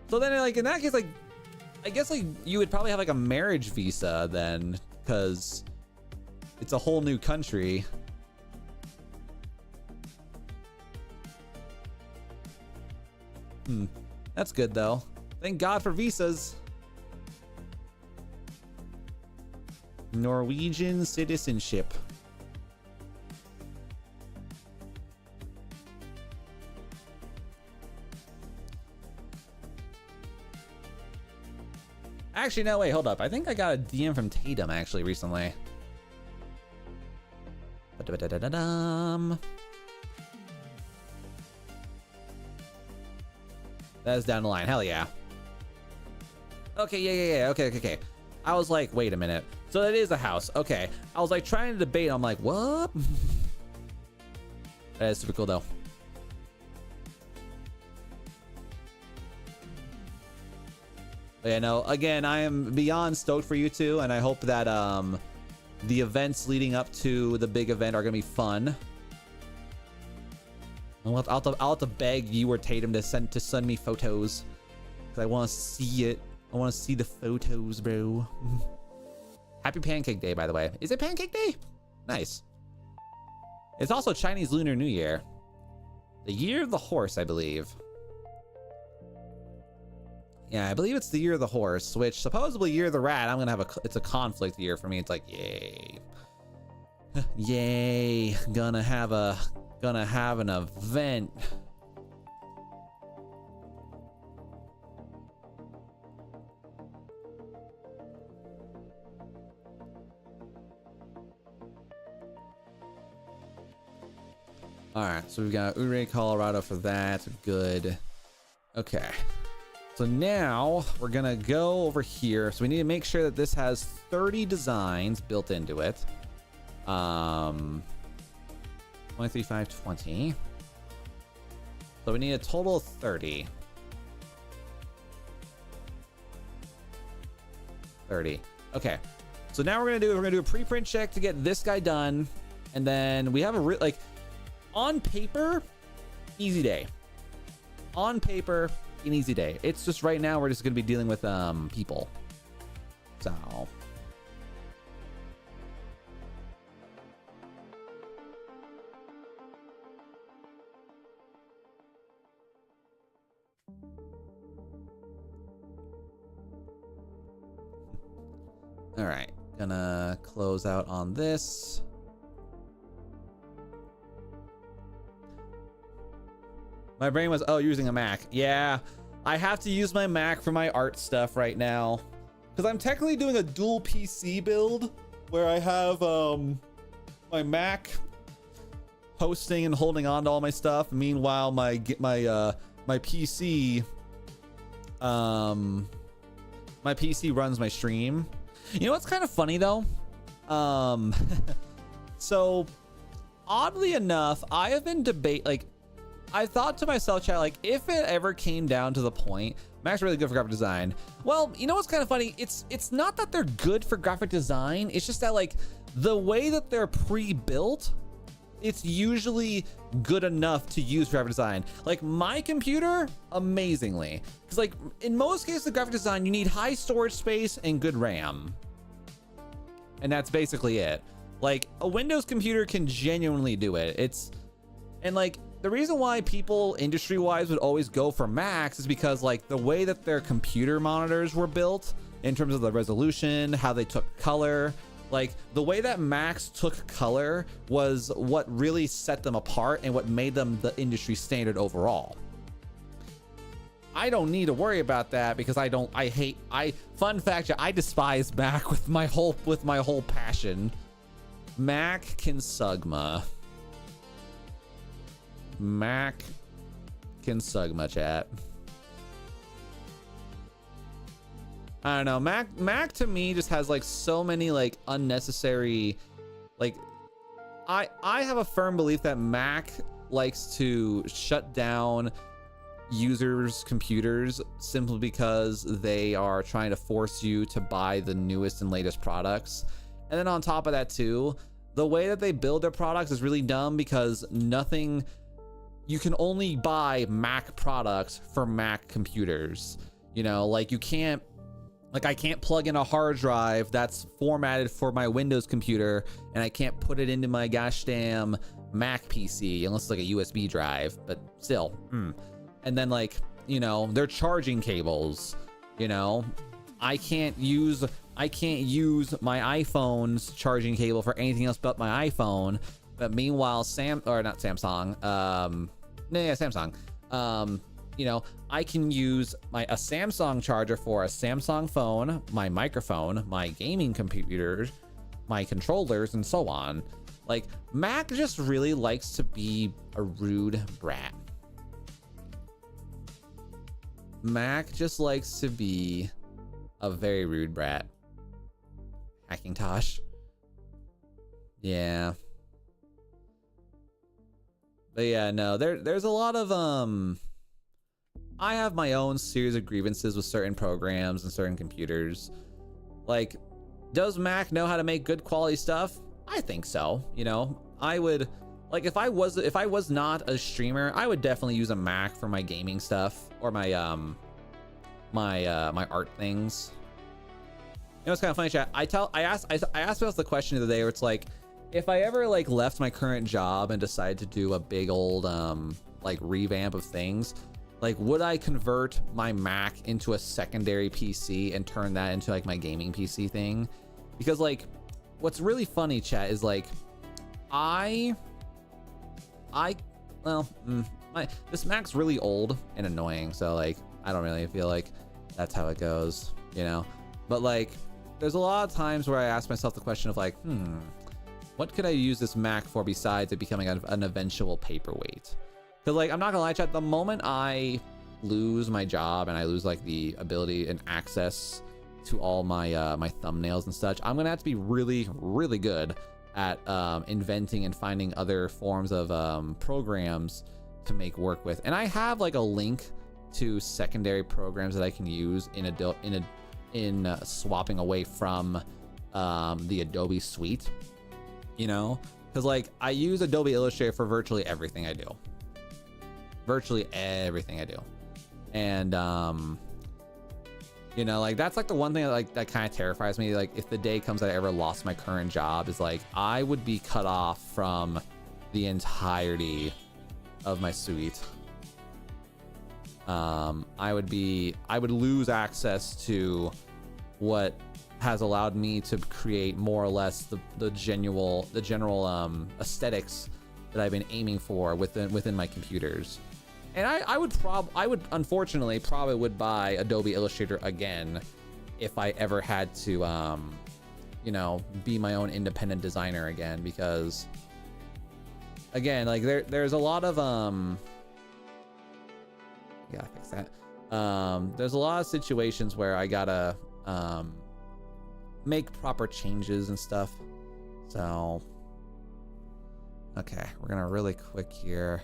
[SPEAKER 1] So then, like, in that case, like, I guess, like, you would probably have, like, a marriage visa then, because it's a whole new country. That's good, though. Thank God for visas. Norwegian citizenship. Actually, no, wait, hold up. I think I got a DM from Tatum actually recently. That is down the line. Hell yeah. Okay, yeah. Okay. I was like, wait a minute. So that is a house. Okay. I was like trying to debate. I'm like, what? That is super cool though. But yeah, no, again, I am beyond stoked for you two, and I hope that the events leading up to the big event are gonna be fun. I'll have to beg you or Tatum to send me photos, because I want to see it. I want to see the photos, bro. Happy Pancake Day, by the way. Is it Pancake Day? Nice. It's also Chinese Lunar New Year. The year of the horse, I believe. Yeah, I believe it's the year of the horse, which supposedly year of the rat, I'm gonna have it's a conflict year for me. It's like, yay. Yay. Gonna have an event. All right, so we've got Ouray, Colorado for that. Good. Okay. So now we're gonna go over here. So we need to make sure that this has 30 designs built into it. 23, 5, 20. So we need a total of 30. 30. Okay. So now we're gonna do a preprint check to get this guy done, and then we have a like on paper, easy day. On paper, an easy day. It's just right now we're just gonna be dealing with people. So all right, gonna close out on this. My brain was, oh, using a Mac. Yeah, I have to use my Mac for my art stuff right now because I'm technically doing a dual PC build where I have my Mac hosting and holding on to all my stuff. Meanwhile, my PC my PC runs my stream. You know what's kind of funny though? So oddly enough, I have been I thought to myself, chat, like if it ever came down to the point, Mac's really good for graphic design. Well, you know what's kind of funny? It's not that they're good for graphic design. It's just that like the way that they're pre-built, it's usually good enough to use for graphic design. Like my computer, amazingly. Because like in most cases of graphic design, you need high storage space and good RAM. And that's basically it. Like a Windows computer can genuinely do it. And like the reason why people industry-wise would always go for Macs is because like the way that their computer monitors were built in terms of the resolution, how they took color, like the way that Macs took color was what really set them apart and what made them the industry standard overall. I don't need to worry about that because fun fact, I despise Mac with my whole passion. Mac can sugma. Mac can sugma, chat. I don't know. Mac to me just has like so many like unnecessary, like I have a firm belief that Mac likes to shut down users' computers simply because they are trying to force you to buy the newest and latest products. And then on top of that too, the way that they build their products is really dumb because you can only buy Mac products for Mac computers. You know, like I can't plug in a hard drive that's formatted for my Windows computer and I can't put it into my gosh damn Mac PC unless it's like a USB drive, but still. And then like, you know, they're charging cables, you know, I can't use my iPhone's charging cable for anything else but my iPhone. But meanwhile, Samsung, you know, I can use a Samsung charger for a Samsung phone, my microphone, my gaming computers, my controllers, and so on. Like, Mac just really likes to be a rude brat. Mac just likes to be a very rude brat. Hackintosh. Yeah. But yeah, no, there's a lot of I have my own series of grievances with certain programs and certain computers. Like, does Mac know how to make good quality stuff? I think so. You know, I would like if I was not a streamer, I would definitely use a Mac for my gaming stuff or my my art things. You know, it's kind of funny, chat. I asked myself the question of the day where it's like, if I ever like left my current job and decided to do a big old like revamp of things, like would I convert my Mac into a secondary PC and turn that into like my gaming PC thing? Because like what's really funny, chat, is like this Mac's really old and annoying, so like I don't really feel like that's how it goes, you know. But like there's a lot of times where I ask myself the question of like, what could I use this Mac for besides it becoming an eventual paperweight? Because like I'm not gonna lie, chat, the moment I lose my job and I lose like the ability and access to all my my thumbnails and such, I'm gonna have to be really, really good at inventing and finding other forms of programs to make work with. And I have like a link to secondary programs that I can use in in swapping away from the Adobe suite, you know, because like I use Adobe Illustrator for virtually everything I do. And you know, like that's like the one thing that, like, that kind of terrifies me. Like if the day comes that I ever lost my current job, is like I would be cut off from the entirety of my suite. I would lose access to what has allowed me to create more or less the general aesthetics that I've been aiming for within my computers. And I would unfortunately probably would buy Adobe Illustrator again if I ever had to you know, be my own independent designer again, because again, like there's a lot of gotta fix that. There's a lot of situations where I gotta make proper changes and stuff. So okay, we're gonna really quick here.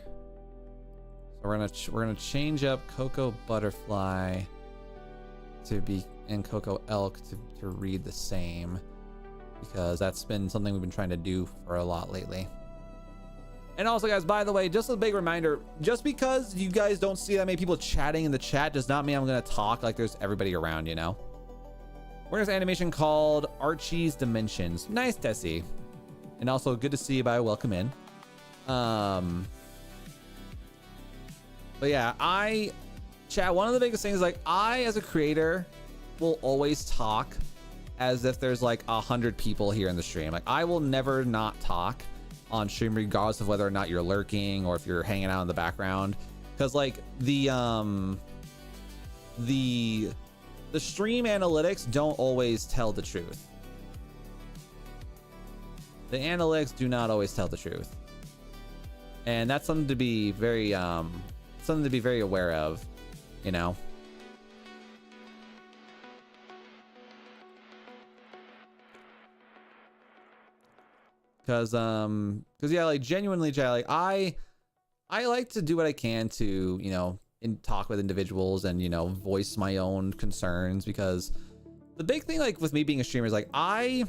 [SPEAKER 1] So we're gonna change up Cocoa Butterfly to be, and Cocoa Elk to read the same, because that's been something we've been trying to do for a lot lately. And also, guys, by the way, just a big reminder, just because you guys don't see that many people chatting in the chat does not mean I'm gonna talk like there's everybody around, you know? We're gonna have an animation called Archie's Dimensions. Nice, Tessie. And also good to see you, by welcome in. But yeah, chat, one of the biggest things, like I as a creator will always talk as if there's like 100 people here in the stream. Like I will never not talk on stream, regardless of whether or not you're lurking or if you're hanging out in the background, because like the stream analytics don't always tell the truth. The analytics do not always tell the truth, and that's something to be very aware of, you know. Because yeah, like genuinely, like I like to do what I can to, you know, talk with individuals and, you know, voice my own concerns, because the big thing, like with me being a streamer, is like I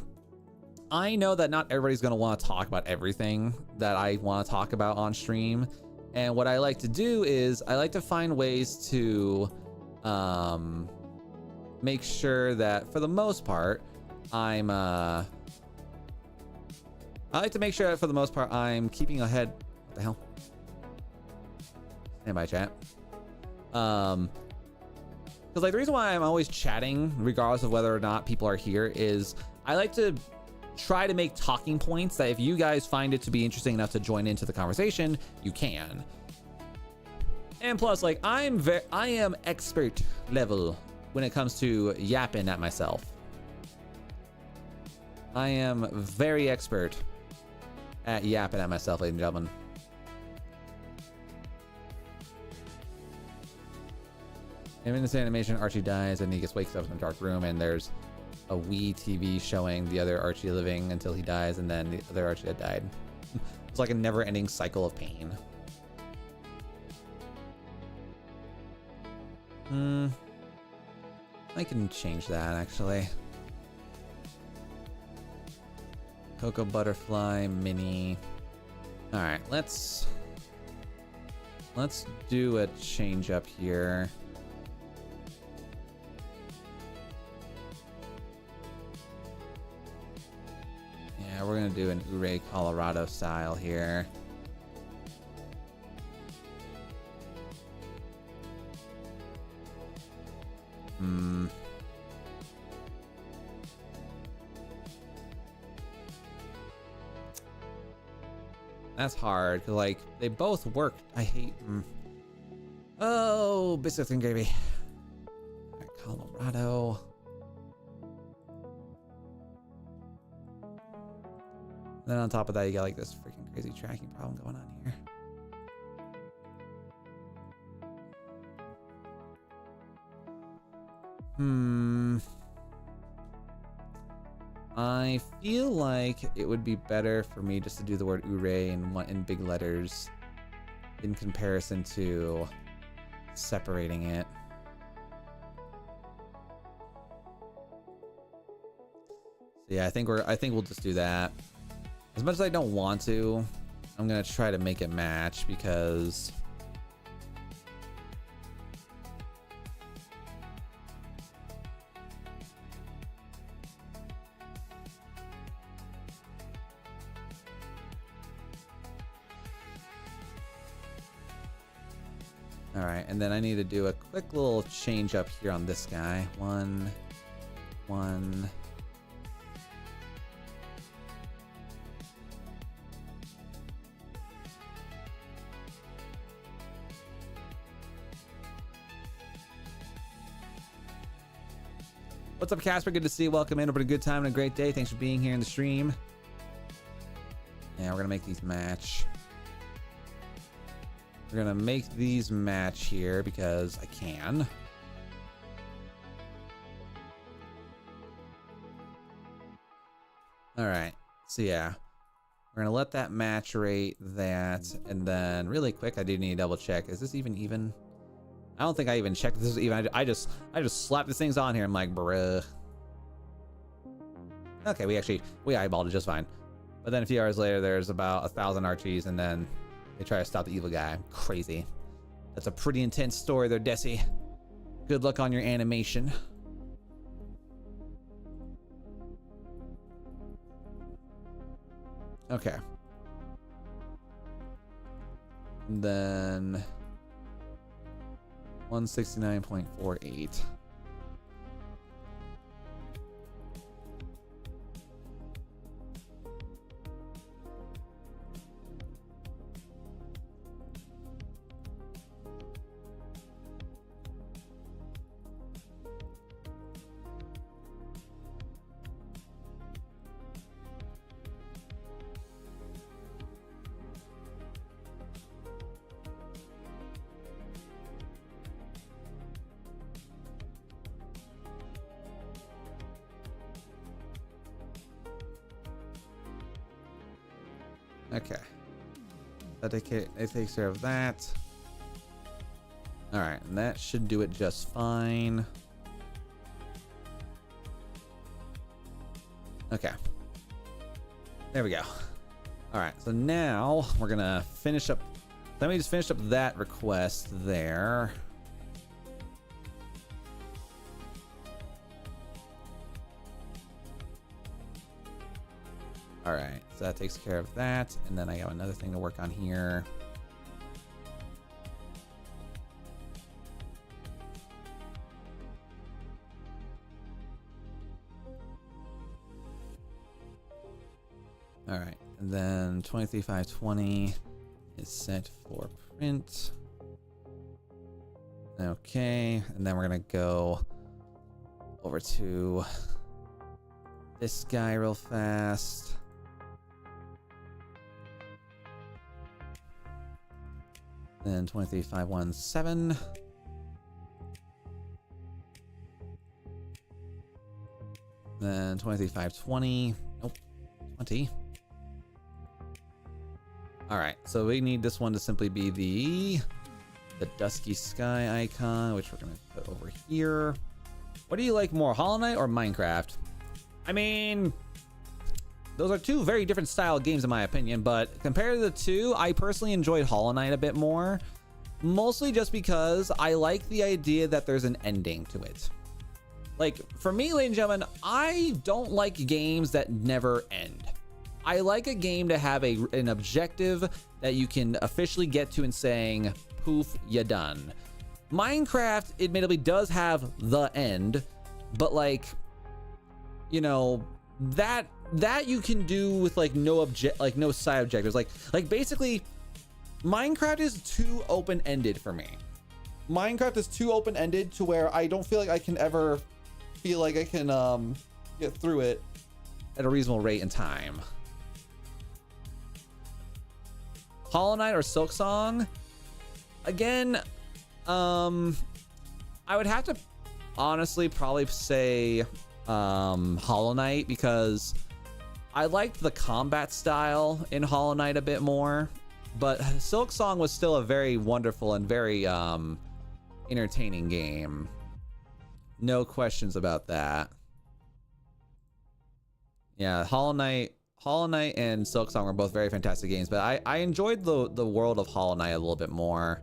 [SPEAKER 1] know that not everybody's gonna want to talk about everything that I want to talk about on stream. And what I like to do is I like to find ways to make sure that for the most part I'm keeping ahead. What the hell? Stand by, chat. Because like the reason why I'm always chatting, regardless of whether or not people are here, is I like to try to make talking points that if you guys find it to be interesting enough to join into the conversation, you can. And plus, like I am expert level when it comes to yapping at myself. I am very expert at yapping at myself, ladies and gentlemen. And in this animation, Archie dies and he just wakes up in a dark room, and there's a Wii TV showing the other Archie living until he dies, and then the other Archie had died. It's like a never-ending cycle of pain. I can change that, actually. Cocoa Butterfly Mini. All right, let's do a change up here. Yeah, we're gonna do an Ouray, Colorado style here. That's hard, because like they both work. I hate Oh, biscuits and gravy. All right, Colorado. Then on top of that, you got like this freaking crazy tracking problem going on here. I feel like it would be better for me just to do the word Ouray in big letters in comparison to separating it. So yeah, I think we'll just do that. As much as I don't want to, I'm gonna try to make it match because all right, and then I need to do a quick little change up here on this guy. One. What's up, Casper? Good to see you. Welcome in. Hope a good time and a great day. Thanks for being here in the stream. Yeah, we're gonna make these match. We're gonna make these match here because I can. All right, so yeah, we're gonna let that match rate that, and then really quick, I do need to double check. Is this even? I don't think I even checked this is even. I just slapped these things on here. I'm like, bruh. Okay, we eyeballed it just fine. But then a few hours later, there's about 1,000 Archies, and then they try to stop the evil guy. Crazy. That's a pretty intense story there, Desi. Good luck on your animation. Okay. And then 169.48. Okay. It takes care of that. All right, and that should do it just fine. Okay. There we go. All right, so now we're gonna finish up. Let me just finish up that request there. All right, so that takes care of that. And then I have another thing to work on here. All right, and then 23,520 is set for print. Okay, and then we're gonna go over to this guy real fast. Then 23,517. Then 23,520. Nope. 20. All right, so we need this one to simply be the dusky sky icon, which we're gonna put over here. What do you like more, Hollow Knight or Minecraft? I mean, those are two very different style games in my opinion, but compared to the two, I personally enjoyed Hollow Knight a bit more, mostly just because I like the idea that there's an ending to it. Like, for me, ladies and gentlemen, I don't like games that never end. I like a game to have an objective that you can officially get to and saying, poof, you done. Minecraft admittedly does have the end, but like, you know, that you can do with like no side objectives. Like basically Minecraft is too open-ended for me. Minecraft is too open-ended to where I don't feel like I can ever feel like I can get through it at a reasonable rate and time. Hollow Knight or Silksong? Again, I would have to honestly probably say Hollow Knight, because I liked the combat style in Hollow Knight a bit more, but Silksong was still a very wonderful and very entertaining game. No questions about that. Yeah, Hollow Knight and Silksong were both very fantastic games, but I enjoyed the world of Hollow Knight a little bit more.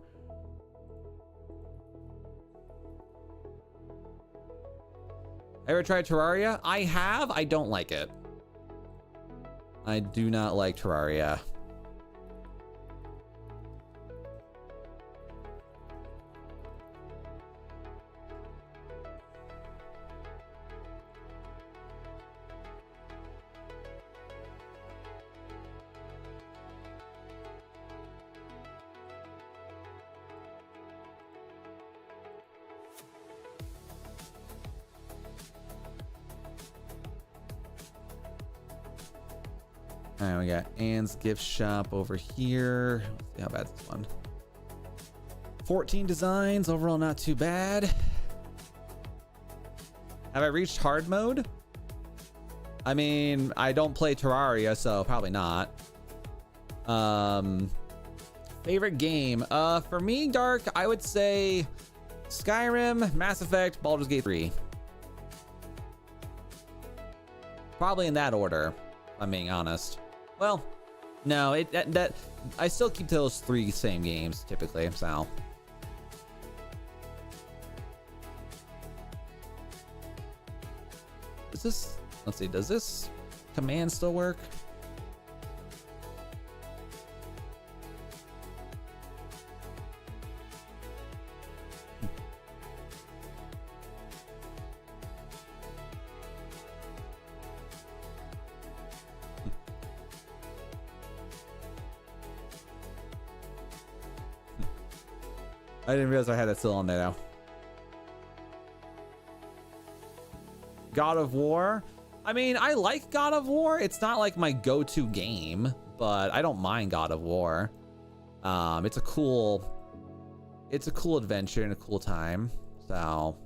[SPEAKER 1] Ever tried Terraria? I have. I don't like it. I do not like Terraria. All right, we got Anne's gift shop over here. Let's see how bad this one. 14 designs, overall not too bad. Have I reached hard mode? I mean, I don't play Terraria, so probably not. Favorite game? For me, Dark, I would say Skyrim, Mass Effect, Baldur's Gate 3. Probably in that order, if I'm being honest. Well, no, that I still keep those 3 same games typically, so. Is this, let's see, does this command still work? I didn't realize I had that still on there though. God of War. I mean, I like God of War. It's not like my go-to game, but I don't mind God of War. It's a cool adventure and a cool time. So.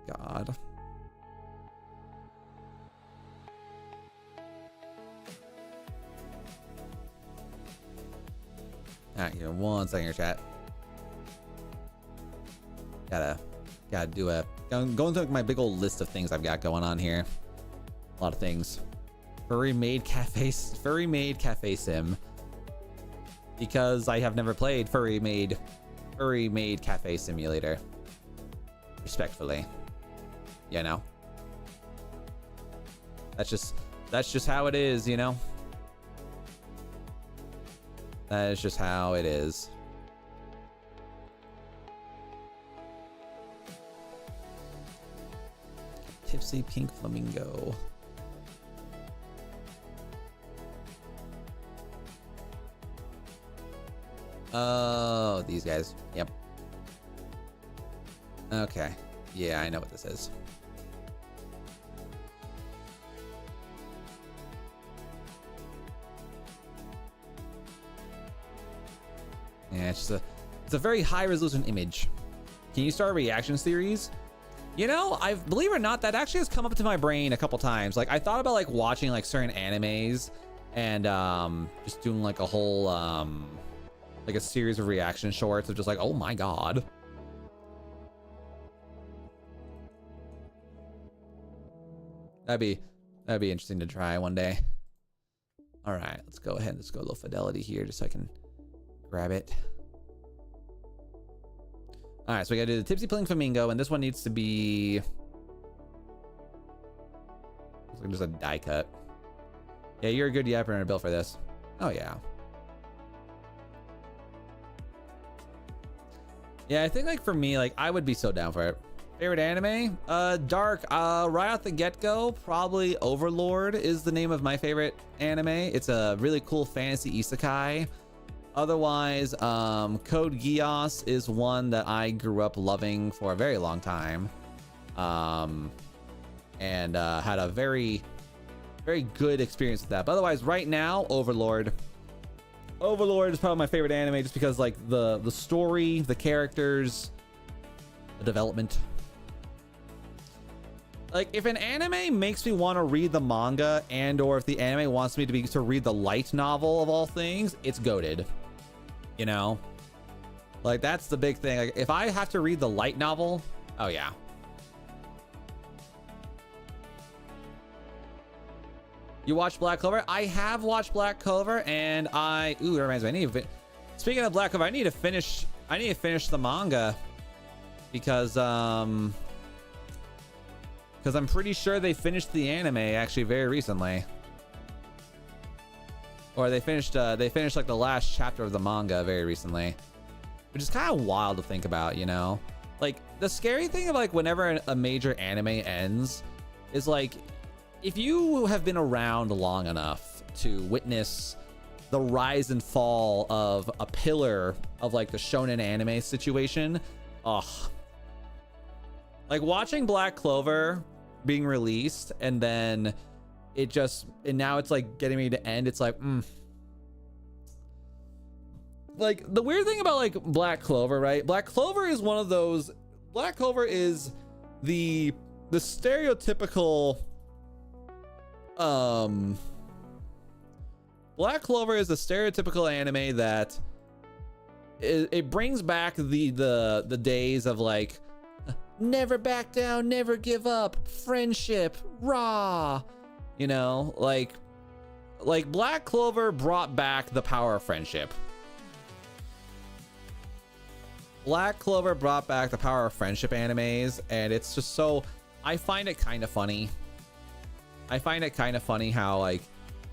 [SPEAKER 1] God. Alright, here, 1 second here, chat. Gotta do going through my big old list of things I've got going on here. A lot of things. Furry made cafe sim. Because I have never played furry made cafe simulator. Respectfully. You know, that's just how it is, you know. That is just how it is. Tipsy pink flamingo. Oh, these guys. Yep. Okay. Yeah, I know what this is. Yeah, it's a very high resolution image. Can you start a reaction series? You know, believe it or not, that actually has come up to my brain a couple times. Like, I thought about like watching like certain animes and just doing like a whole like a series of reaction shorts of just like, oh my god. That'd be interesting to try one day. All right, let's go ahead. Let's go low fidelity here just so I can grab it. All right, so we gotta do the Tipsy Pink Flamingo, and this one needs to be like just a die cut. Yeah, you're a good yapper and a build for this. Oh yeah. Yeah, I think like for me, like I would be so down for it. Favorite anime? Dark. Right off the get-go, probably Overlord is the name of my favorite anime. It's a really cool fantasy isekai. Otherwise, Code Geass is one that I grew up loving for a very long time. And had a very, very good experience with that. But otherwise, right now, Overlord. Overlord is probably my favorite anime just because like the story, the characters, the development. like if an anime makes me want to read the manga, and or if the anime wants me to read the light novel of all things, it's goated. You know, like that's the big thing. Like if I have to read the light novel, oh yeah. You watched Black Clover? I have watched Black Clover, and ooh, that reminds me. Speaking of Black Clover, I need to finish the manga because I'm pretty sure they finished the anime actually very recently. Or they finished like the last chapter of the manga very recently, which is kind of wild to think about, you know? Like the scary thing of like whenever a major anime ends is like, if you have been around long enough to witness the rise and fall of a pillar of like the shonen anime situation, like watching Black Clover being released and then now it's like getting ready to end. It's like, like the weird thing about like Black Clover, right? Black Clover is the stereotypical, Black Clover is the stereotypical anime that it brings back the days of like never back down, never give up, friendship, rah, you know, like Black Clover brought back the power of friendship. Black Clover brought back the power of friendship animes, and it's just so, I find it kind of funny. I find it kind of funny how like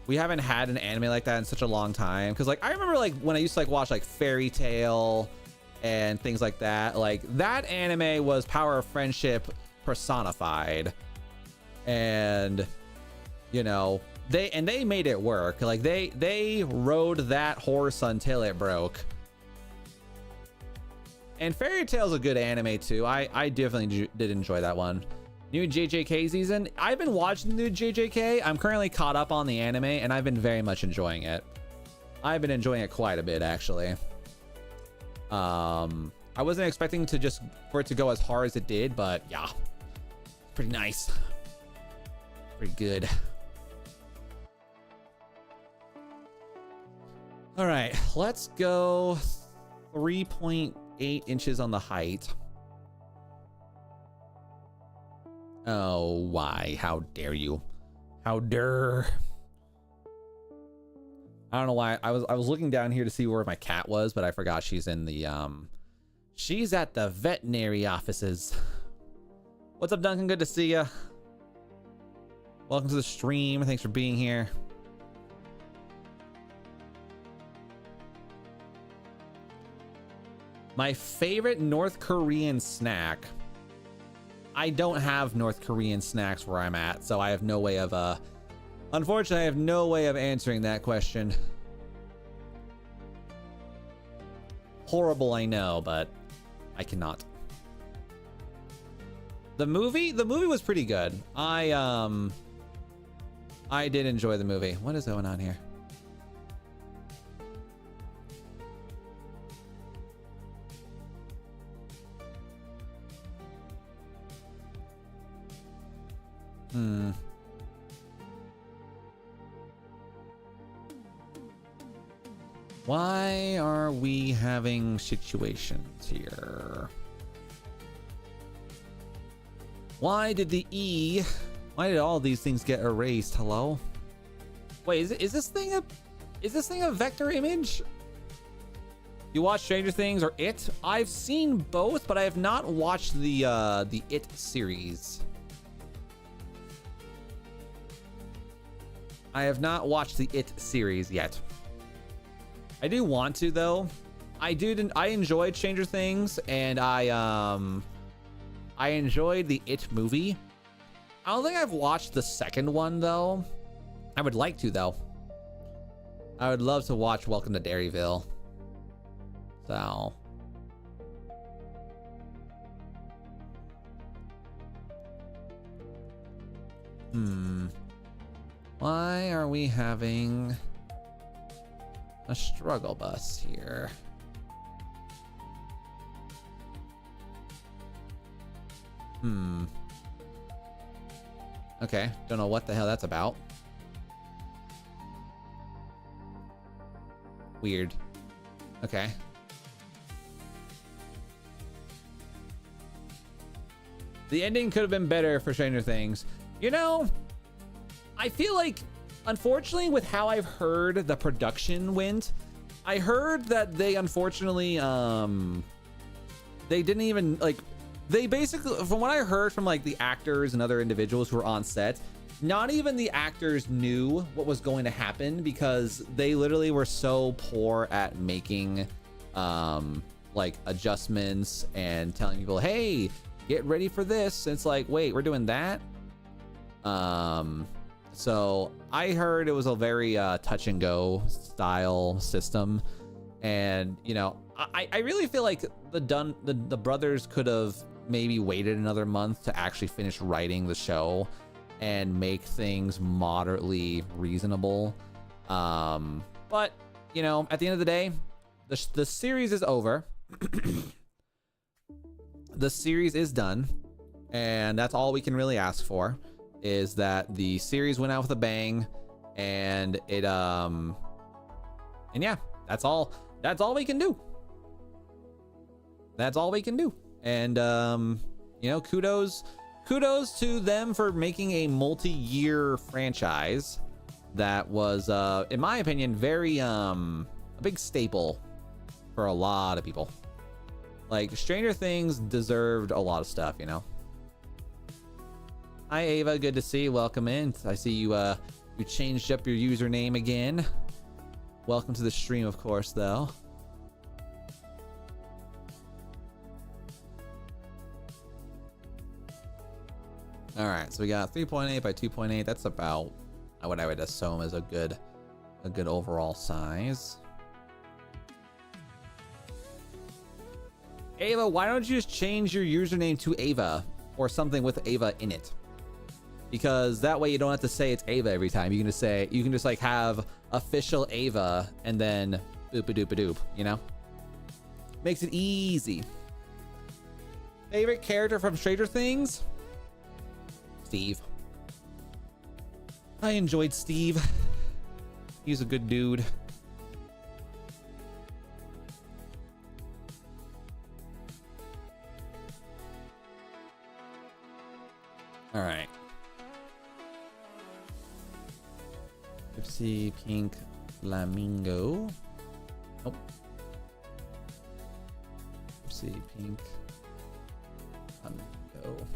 [SPEAKER 1] we haven't had an anime like that in such a long time, because like I remember like when I used to like watch like Fairy Tail and things like that, like that anime was power of friendship personified, and you know they made it work. Like they rode that horse until it broke. And Fairy Tail's a good anime too. I definitely did enjoy that one. New JJK season. I've been watching the new JJK. I'm currently caught up on the anime, and I've been very much enjoying it. I've been enjoying it quite a bit, actually. I wasn't expecting for it to go as hard as it did, but yeah, pretty nice. Pretty good. All right, let's go 3.8 inches on the height. Oh, why? How dare you? How dare? I don't know why. I was looking down here to see where my cat was, but I forgot she's in the she's at the veterinary offices. What's up, Duncan? Good to see ya. Welcome to the stream. Thanks for being here. My favorite North Korean snack. I don't have North Korean snacks where I'm at, so I have no way of unfortunately I have no way of answering that question. Horrible, I know, but I cannot. The movie was pretty good. I did enjoy the movie. What is going on here? Why are we having situations here? Why did all these things get erased? Hello? Wait, is this thing a vector image? You watch Stranger Things or It? I've seen both, but I have not watched the It series. I have not watched the It series yet. I do want to though. I enjoyed Stranger Things, and I enjoyed the It movie. I don't think I've watched the second one though. I would like to though. I would love to watch Welcome to Derryville. So why are we having a struggle bus here? Okay, don't know what the hell that's about. Weird. Okay. The ending could have been better for Stranger Things. You know, I feel like, unfortunately, with how I've heard the production went, I heard that they unfortunately, they didn't even, like, they basically, from what I heard from like the actors and other individuals who were on set, not even the actors knew what was going to happen because they literally were so poor at making like adjustments and telling people, hey, get ready for this. And it's like, wait, we're doing that. So I heard it was a very touch and go style system. And, you know, I really feel like the brothers could have maybe waited another month to actually finish writing the show and make things moderately reasonable. But, you know, at the end of the day, the series is over. The series is done. And that's all we can really ask for, is that the series went out with a bang. And it, and yeah, that's all we can do. That's all we can do. And, you know, kudos to them for making a multi-year franchise that was, in my opinion, very, a big staple for a lot of people. Like, Stranger Things deserved a lot of stuff, you know? Hi, Ava. Good to see you. Welcome in. I see you, you changed up your username again. Welcome to the stream, of course, though. All right, so we got 3.8 by 2.8. That's about what I would assume is a good overall size. Ava, why don't you just change your username to Ava or something with Ava in it? Because that way you don't have to say it's Ava every time. You can just like have official Ava and then boop-a-doop-a-doop, you know? Makes it easy. Favorite character from Stranger Things? Steve. I enjoyed Steve. He's a good dude. All right. Gypsy Pink Flamingo. Nope. Gypsy Pink Flamingo.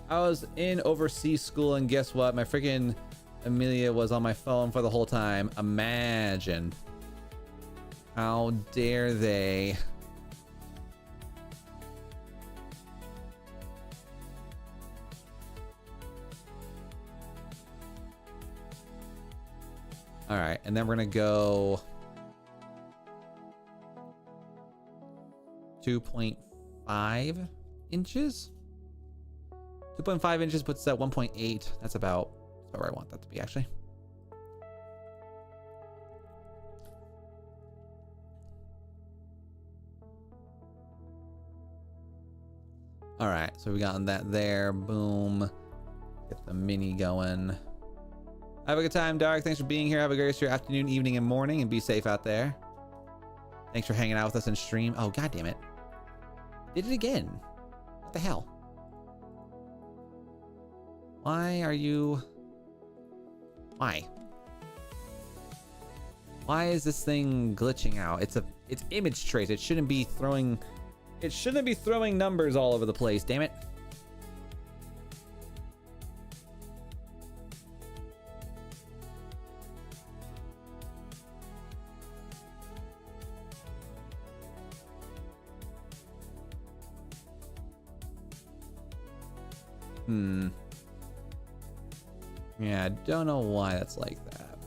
[SPEAKER 1] I was in overseas school and guess what? My freaking Amelia was on my phone for the whole time. Imagine. How dare they? All right, and then we're gonna go 2.5 inches. 2.5 inches puts that 1.8. That's about where I want that to be, actually. All right, so we got that there. Boom. Get the mini going. Have a good time, Dark. Thanks for being here. Have a great rest of your afternoon, evening, and morning, and be safe out there. Thanks for hanging out with us in stream. Oh, god damn it. Did it again. What the hell? Why are you... Why? Why is this thing glitching out? It's image trace. It shouldn't be throwing numbers all over the place, damn it. Yeah, I don't know why that's like that.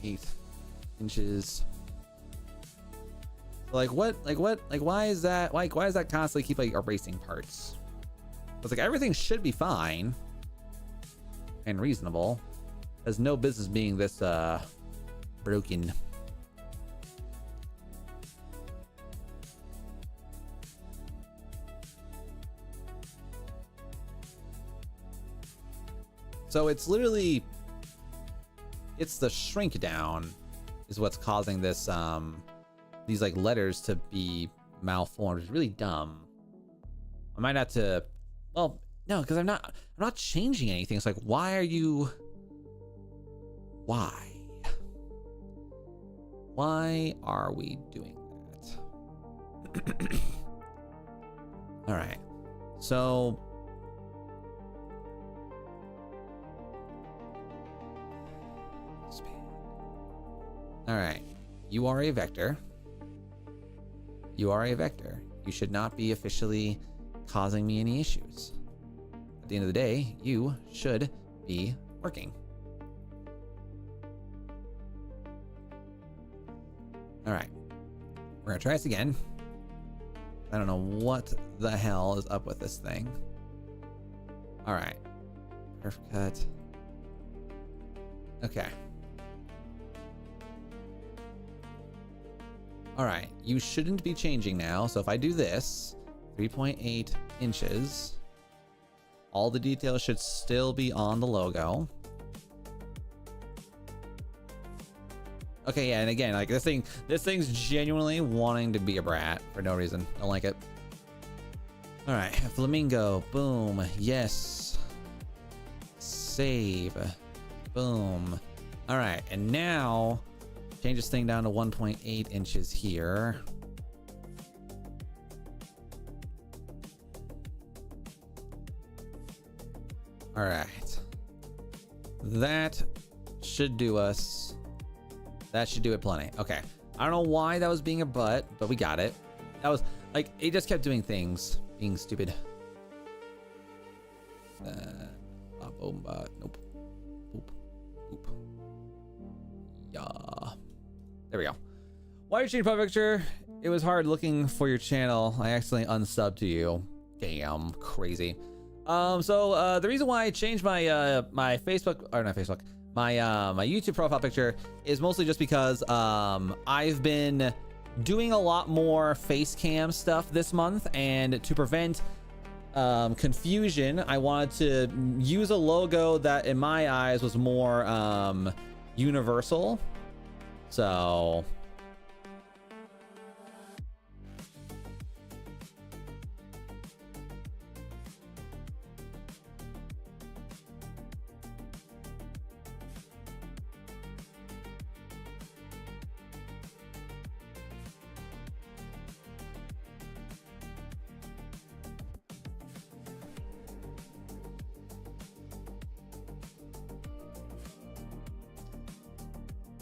[SPEAKER 1] .8 inches. Like what? Why is that? Why does that constantly keep like erasing parts? It's like everything should be fine and reasonable. There's no business being this broken. So it's literally, it's the shrink down is what's causing this, these like letters to be malformed. It's really dumb. I might have to, well, no, because I'm not changing anything. It's like, why are you, why are we doing that? All right, so all right, you are a vector. You are a vector. You should not be officially causing me any issues. At the end of the day, you should be working. All right, we're gonna try this again. I don't know what the hell is up with this thing. All right, perf cut. Okay. All right, you shouldn't be changing now. So if I do this, 3.8 inches, all the details should still be on the logo. Okay, yeah, and again, like this thing's genuinely wanting to be a brat for no reason. Don't like it. All right, flamingo, boom, yes. Save, boom. All right, and now change this thing down to 1.8 inches here. All right, that should do us. That should do it plenty. Okay, I don't know why that was being a butt, but we got it. That was like, it just kept doing things, being stupid. Nope. Oop. Yeah. There we go. Why are you changing profile picture? It was hard looking for your channel. I accidentally unsubbed to you. Damn, crazy. So the reason why I changed my my Facebook, or not Facebook, my my YouTube profile picture is mostly just because I've been doing a lot more face cam stuff this month, and to prevent confusion, I wanted to use a logo that in my eyes was more universal. So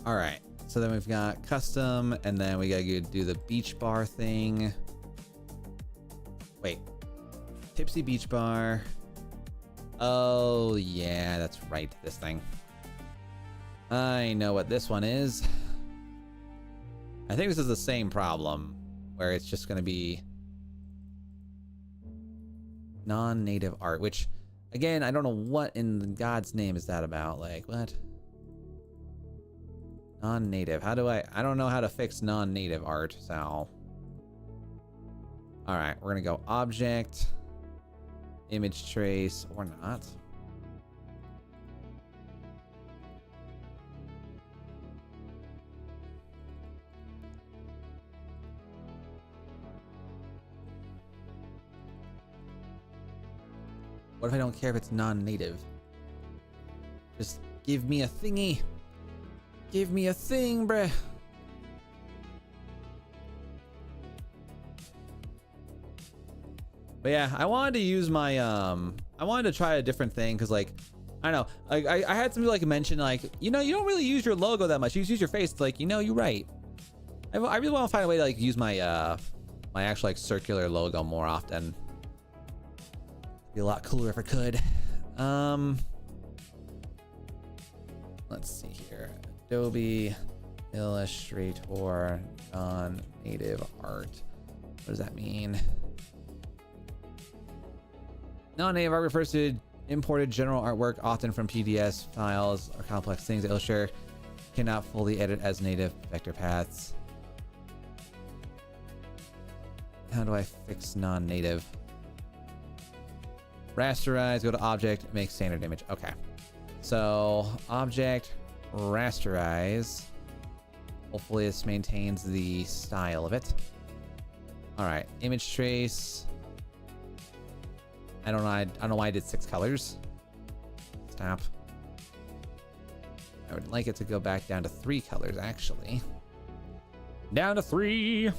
[SPEAKER 1] all right, so then we've got custom, and then we gotta do the beach bar thing. Wait, tipsy beach bar. Oh yeah, that's right, this thing. I know what this one is. I think this is the same problem, where it's just gonna be non-native art, which again, I don't know what in God's name is that about. Like, what? Non-native. How do I don't know how to fix non-native art, so. All right, we're gonna go object, image trace, or not. What if I don't care if it's non-native? Just give me a thingy. Give me a thing, bruh. But yeah, I wanted to use my I wanted to try a different thing, because like, I don't know, I had somebody like mention like, you know, you don't really use your logo that much. You just use your face. It's like, you know, you're right. I really want to find a way to like use my my actual like circular logo more often. Be a lot cooler if I could. Let's see here. Adobe Illustrator non-native art. What does that mean? Non-native art refers to imported general artwork, often from PDS files or complex things that Illustrator cannot fully edit as native vector paths. How do I fix non-native? Rasterize, go to object, make standard image. Okay. So object rasterize. Hopefully this maintains the style of it. All right, image trace. I don't know why I did 6 colors. Stop. I would like it to go back down to 3 colors, actually. Down to 3.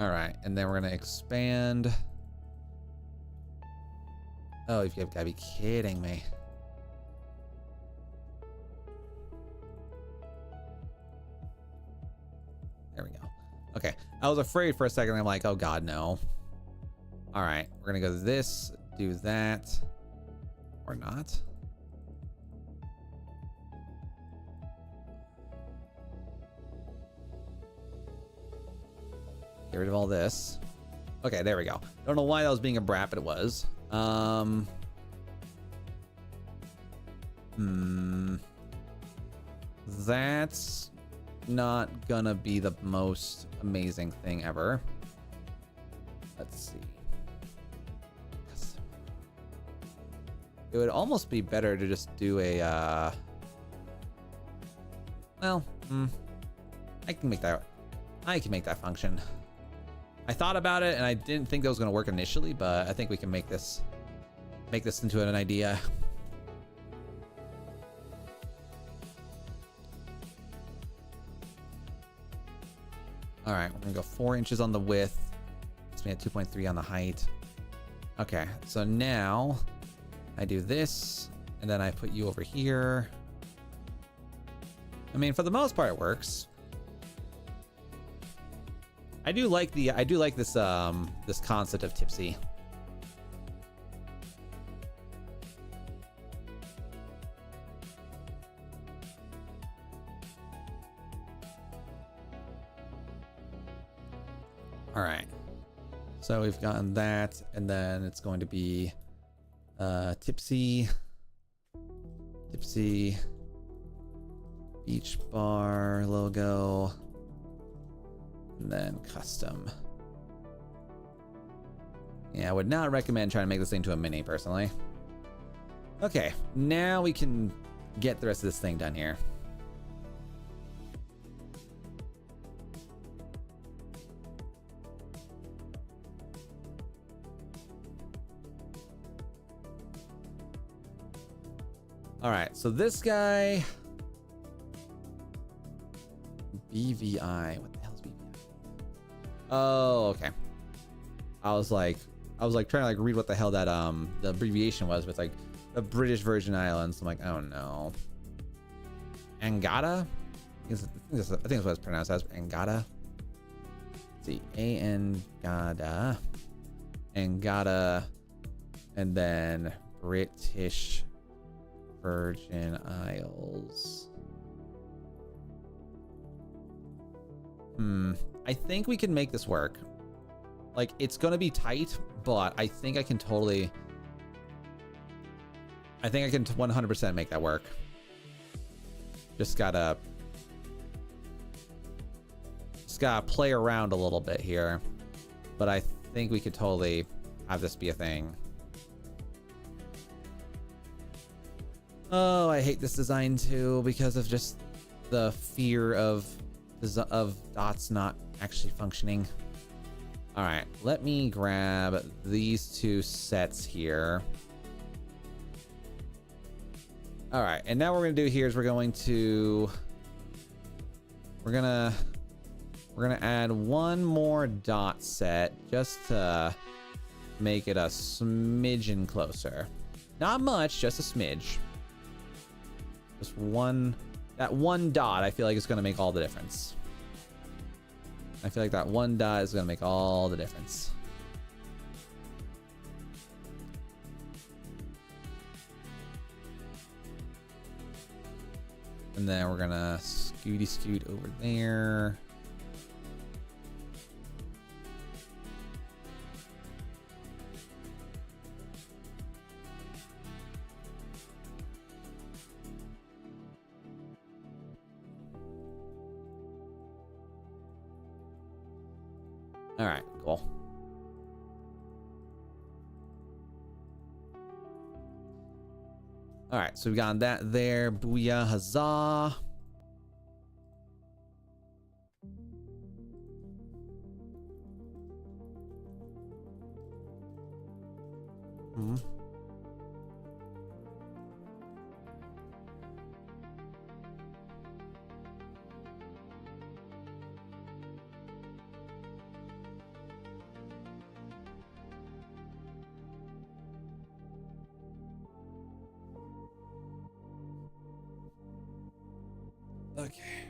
[SPEAKER 1] All right, and then we're gonna expand. Oh, you've got to be kidding me. There we go. Okay, I was afraid for a second. I'm like, oh God, no. All right, we're gonna go this, do that, or not. Get rid of all this. Okay, there we go. Don't know why that was being a brat, but it was. That's not gonna be the most amazing thing ever. Let's see. It would almost be better to just do a, well, I can make that function. I thought about it and I didn't think that was gonna work initially, but I think we can make this into an idea. All right, we're gonna go 4 inches on the width. Let's be at 2.3 on the height. Okay, so now I do this, and then I put you over here. I mean, for the most part, it works. I do like this this concept of tipsy. All right, so we've gotten that, and then it's going to be tipsy beach bar logo, and then custom. Yeah, I would not recommend trying to make this thing to a mini personally. Okay, now we can get the rest of this thing done here. All right, so this guy, BVI, what the hell is BVI? Oh, okay. I was like trying to like read what the hell that the abbreviation was with like the British Virgin Islands. I'm like, oh no. Angada? I think that's what it's pronounced as, Angada. Let's see, Angada, and then British Virgin Isles. I think we can make this work. Like, it's gonna be tight, but I think I can 100% make that work. Just gotta play around a little bit here, but I think we could totally have this be a thing. Oh, I hate this design too because of just the fear of dots not actually functioning. All right, let me grab these 2 sets here. All right, and now what we're gonna do here is we're gonna add 1 more dot set just to make it a smidgen closer. Not much, just a smidge. Just that one dot, I feel like it's gonna make all the difference. I feel like that one dot is gonna make all the difference. And then we're gonna scoot over there. All right, cool. All right, so we got that there. Booyah, huzzah. Hmm. Okay.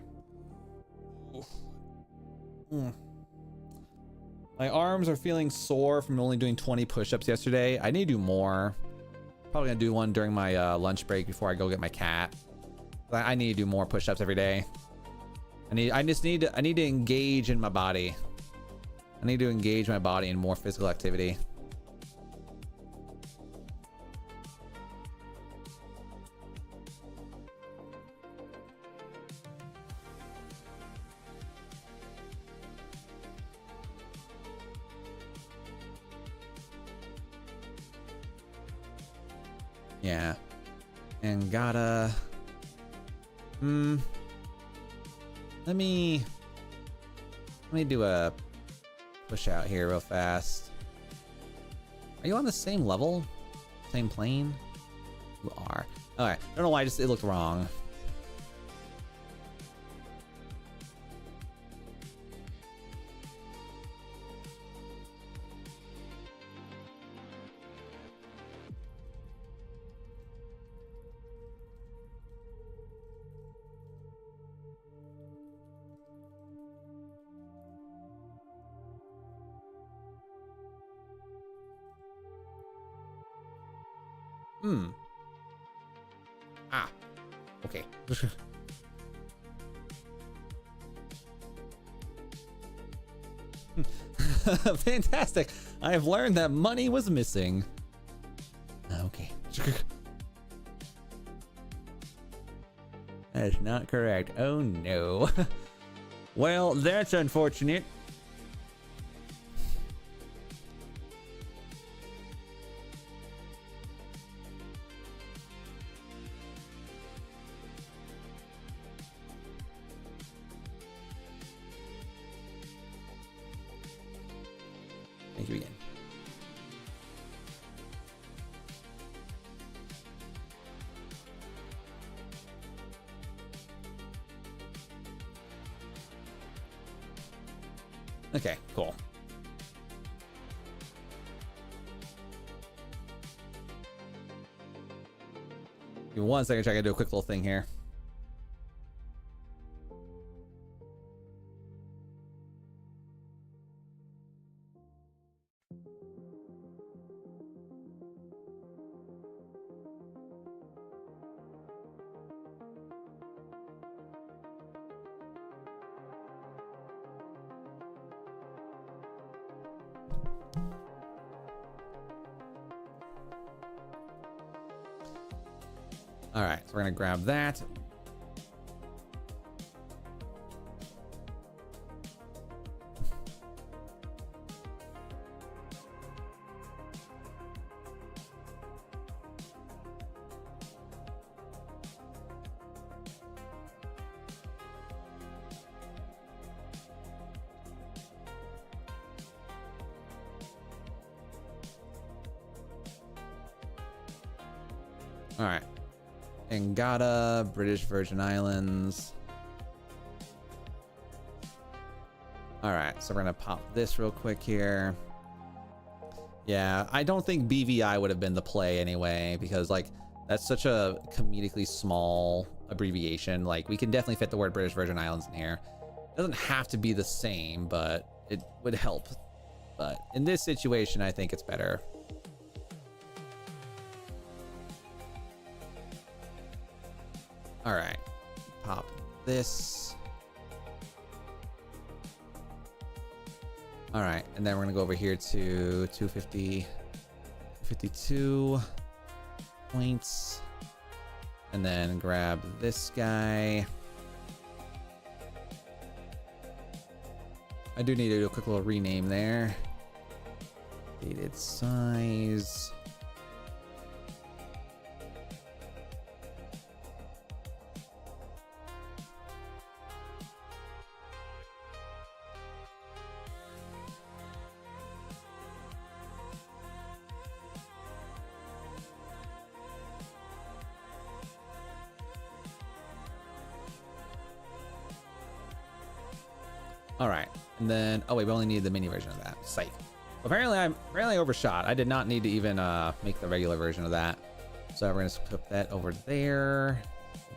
[SPEAKER 1] My arms are feeling sore from only doing 20 push-ups yesterday. I need to do more. Probably gonna do one during my lunch break before I go get my cat. I need to do more push-ups every day. I need to engage in my body. I need to engage my body in more physical activity. Yeah. And gotta... Let me do a push out here real fast. Are you on the same level? Same plane? You are. Alright. I don't know why it looked wrong. Ah. Okay. Fantastic. I have learned that money was missing. Okay. That is not correct. Oh no. Well, that's unfortunate. Thank you again. Okay, cool. Give me 1 second, I gotta do a quick little thing here. All right, so we're gonna grab that. All right. Angada, British Virgin Islands. All right, so we're gonna pop this real quick here. Yeah, I don't think BVI would have been the play anyway, because like that's such a comedically small abbreviation. Like we can definitely fit the word British Virgin Islands in here. It doesn't have to be the same, but it would help. But in this situation, I think it's better. All right, pop this. All right, and then we're gonna go over here to 250, 52 points, and then grab this guy. I do need to do a quick little rename there. Dated size. All right, and then oh wait, we only need the mini version of that. Psych. Apparently I'm overshot. I did not need to even make the regular version of that. So we're gonna put that over there.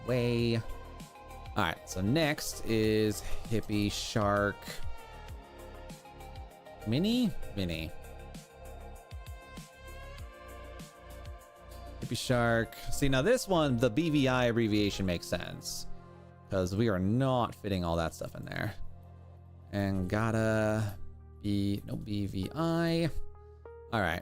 [SPEAKER 1] Away. All right, so next is Hippie Shark Mini. Hippie Shark. See, now this one, the BVI abbreviation makes sense because we are not fitting all that stuff in there. And gotta be no BVI. All right.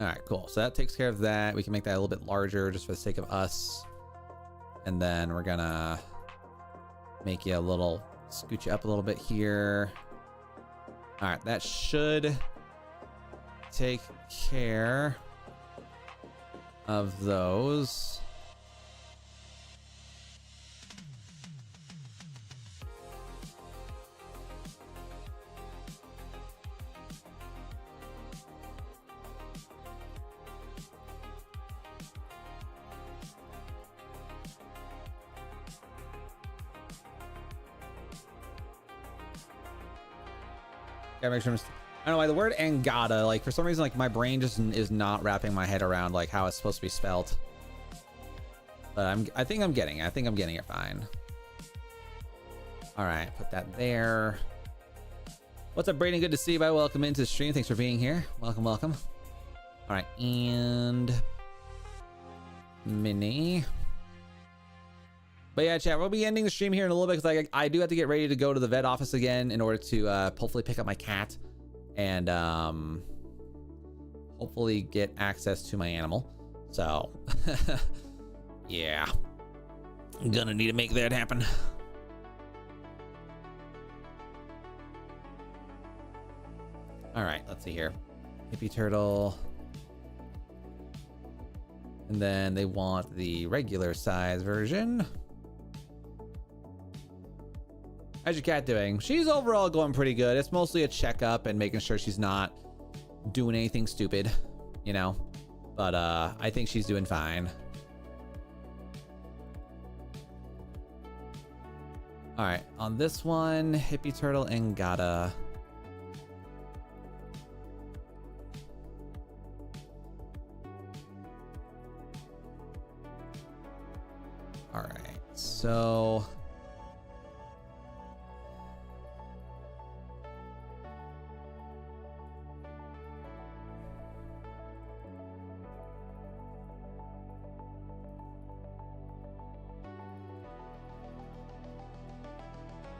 [SPEAKER 1] All right, cool. So that takes care of that. We can make that a little bit larger just for the sake of us. And then we're gonna make you a little, scoot you up a little bit here. All right, that should take care of those. Gotta make sure I don't know why the word Angada, like for some reason, like my brain just is not wrapping my head around like how it's supposed to be spelled. But I think I'm getting it fine. All right, put that there. What's up, Brayden? Good to see you. Welcome into the stream. Thanks for being here. Welcome. All right, and mini. But yeah, chat, we'll be ending the stream here in a little bit because I do have to get ready to go to the vet office again in order to hopefully pick up my cat and hopefully get access to my animal. So yeah, I'm gonna need to make that happen. All right, let's see here. Hippie turtle. And then they want the regular size version. How's your cat doing? She's overall going pretty good. It's mostly a checkup and making sure she's not doing anything stupid, you know? But I think she's doing fine. All right, on this one, Hippie Turtle and Gata. All right, so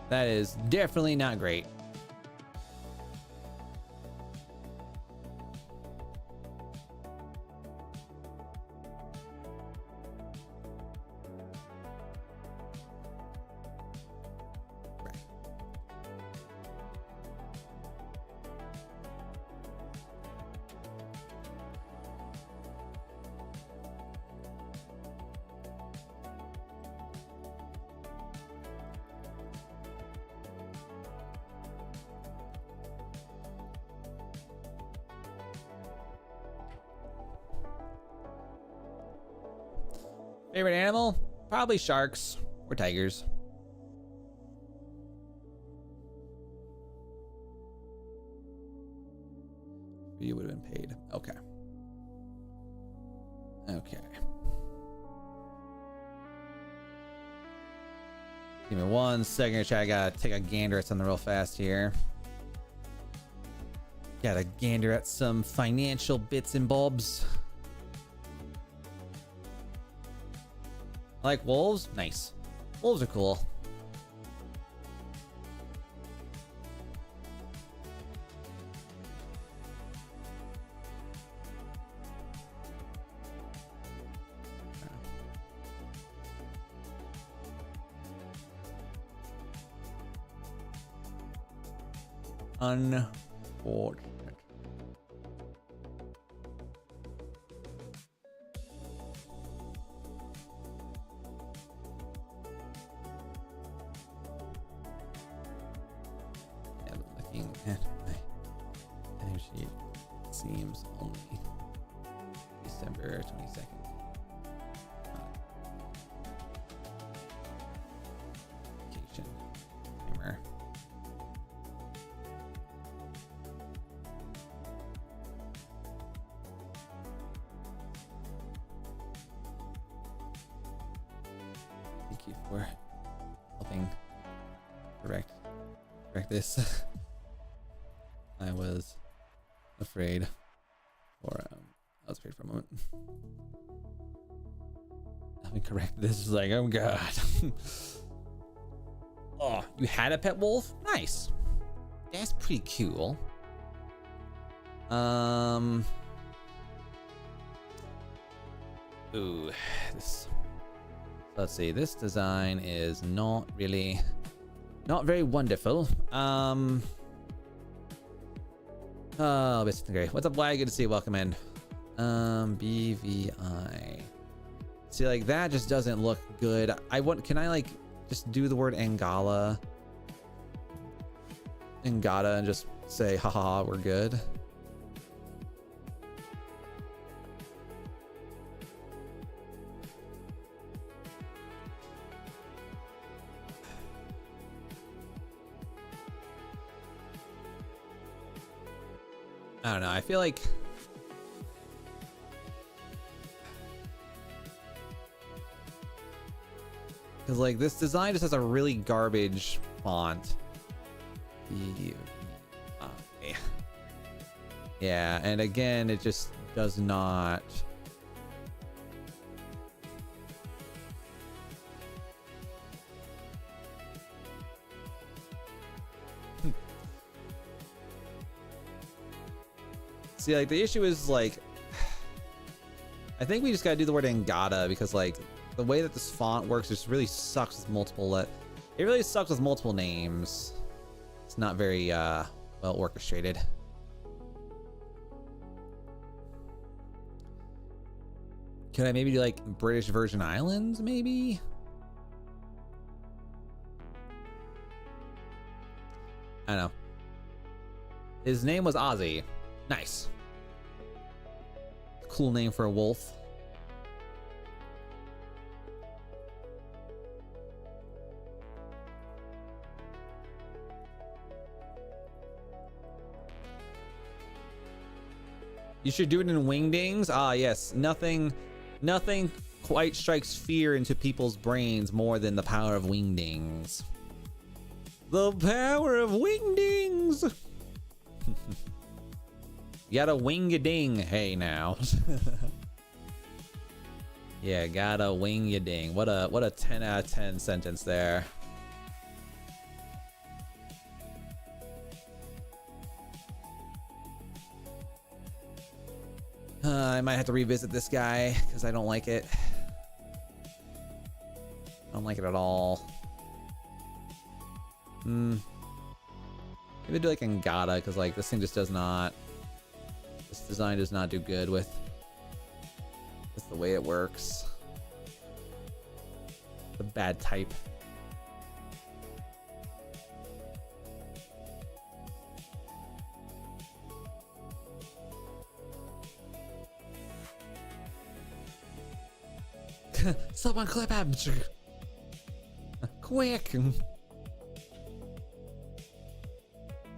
[SPEAKER 1] that is definitely not great. Favorite animal? Probably sharks or tigers. You would have been paid. Okay. Okay. Give me 1 second, chat. I gotta take a gander at something real fast here. Gotta gander at some financial bits and bobs. I like wolves. Nice. Wolves are cool. Unfortunate. Yeah, looking at my time sheet, it seems only December 22nd. Vacation timer. Thank you for helping correct this. I was afraid for a moment. Having corrected this is like, oh god. Oh, you had a pet wolf? Nice. That's pretty cool. Ooh, this. Let's see. This design is not very wonderful. Oh, Mr. Gray. What's up, Why? Good to see you. Welcome in. BVI. See, like that just doesn't look good. Can I like just do the word Angala and just say, haha, we're good. I don't know. I feel like because like this design just has a really garbage font. Yeah, and again, it just does not. See, like the issue is like, I think we just gotta do the word Angata because like the way that this font works just really sucks with multiple. It really sucks with multiple names. It's not very well orchestrated. Could I maybe do like British Virgin Islands? Maybe. I don't know. His name was Ozzy. Nice. Cool name for a wolf. You should do it in wingdings. Ah, yes. Nothing quite strikes fear into people's brains more than the power of wingdings. The power of wingdings. You gotta wing a ding. Hey now. Yeah, gotta wing a ding. What a 10 out of 10 sentence there. I might have to revisit this guy because I don't like it. I don't like it at all. Maybe do like Angata because like this thing just does not. This design does not do good with the way it works. The bad type. Someone clip him! Quick!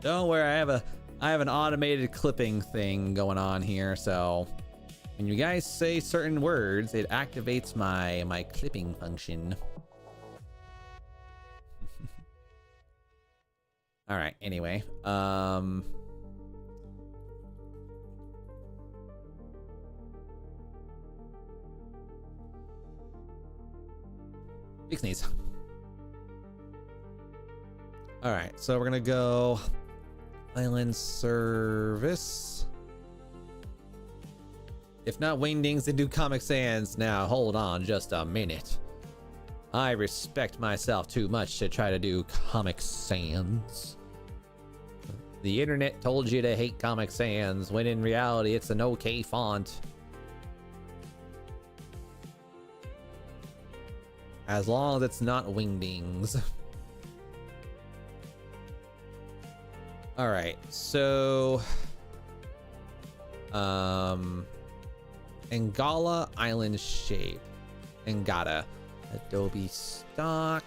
[SPEAKER 1] Don't worry, I have an automated clipping thing going on here, so when you guys say certain words, it activates my clipping function. All right, anyway, big sneeze. All right, so we're gonna go island service. If not wingdings, then do Comic Sans. Now hold on just a minute. I respect myself too much to try to do Comic Sans.
[SPEAKER 3] The internet told you to hate Comic Sans, when in reality it's an okay font. As long as it's not Wingdings. Alright, so... Ngala Island shape. Ngata. Adobe stock.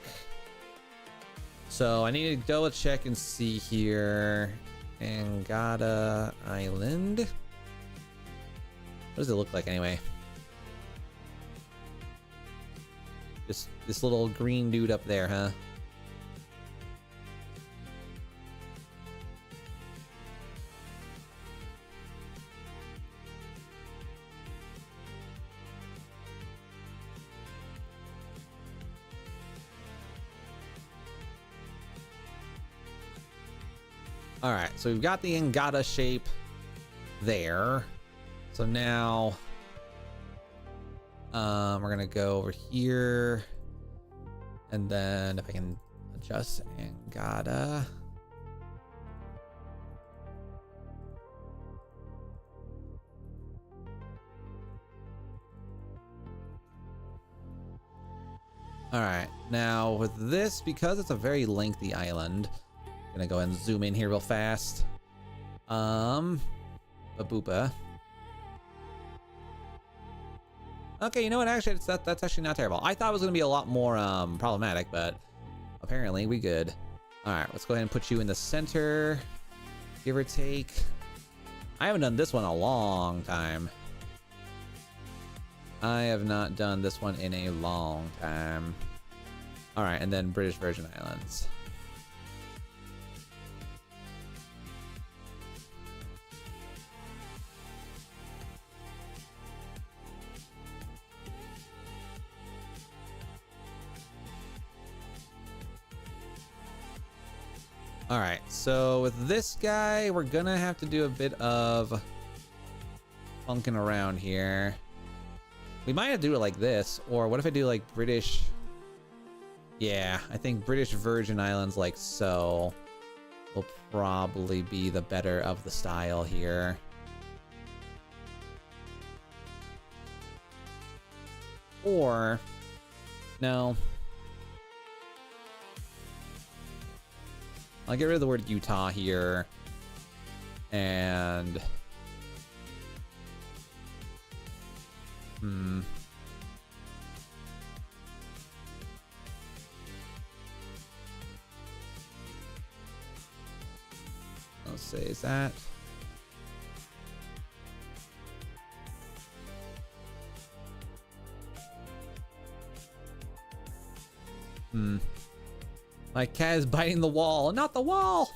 [SPEAKER 3] So I need to double check and see here. Ngata Island. What does it look like anyway? Just this little green dude up there, huh? All right, so we've got the Ngata shape there. So now we're gonna go over here, and then if I can adjust Ngata. All right, now with this, because it's a very lengthy island, I'm gonna go ahead and zoom in here real fast. Baboopa. Okay, you know what? Actually, that's actually not terrible. I thought it was gonna be a lot more problematic, but apparently we good. All right, let's go ahead and put you in the center, give or take. I haven't done this one a long time. I have not done this one in a long time. All right, and then British Virgin Islands. All right, so with this guy, we're gonna have to do a bit of funking around here. We might have to do it like this, or what if I do like British? Yeah, I think British Virgin Islands like so will probably be the better of the style here. Or, no. I'll get rid of the word Utah here. And... Let's say, is that... My cat is biting the wall. Not the wall!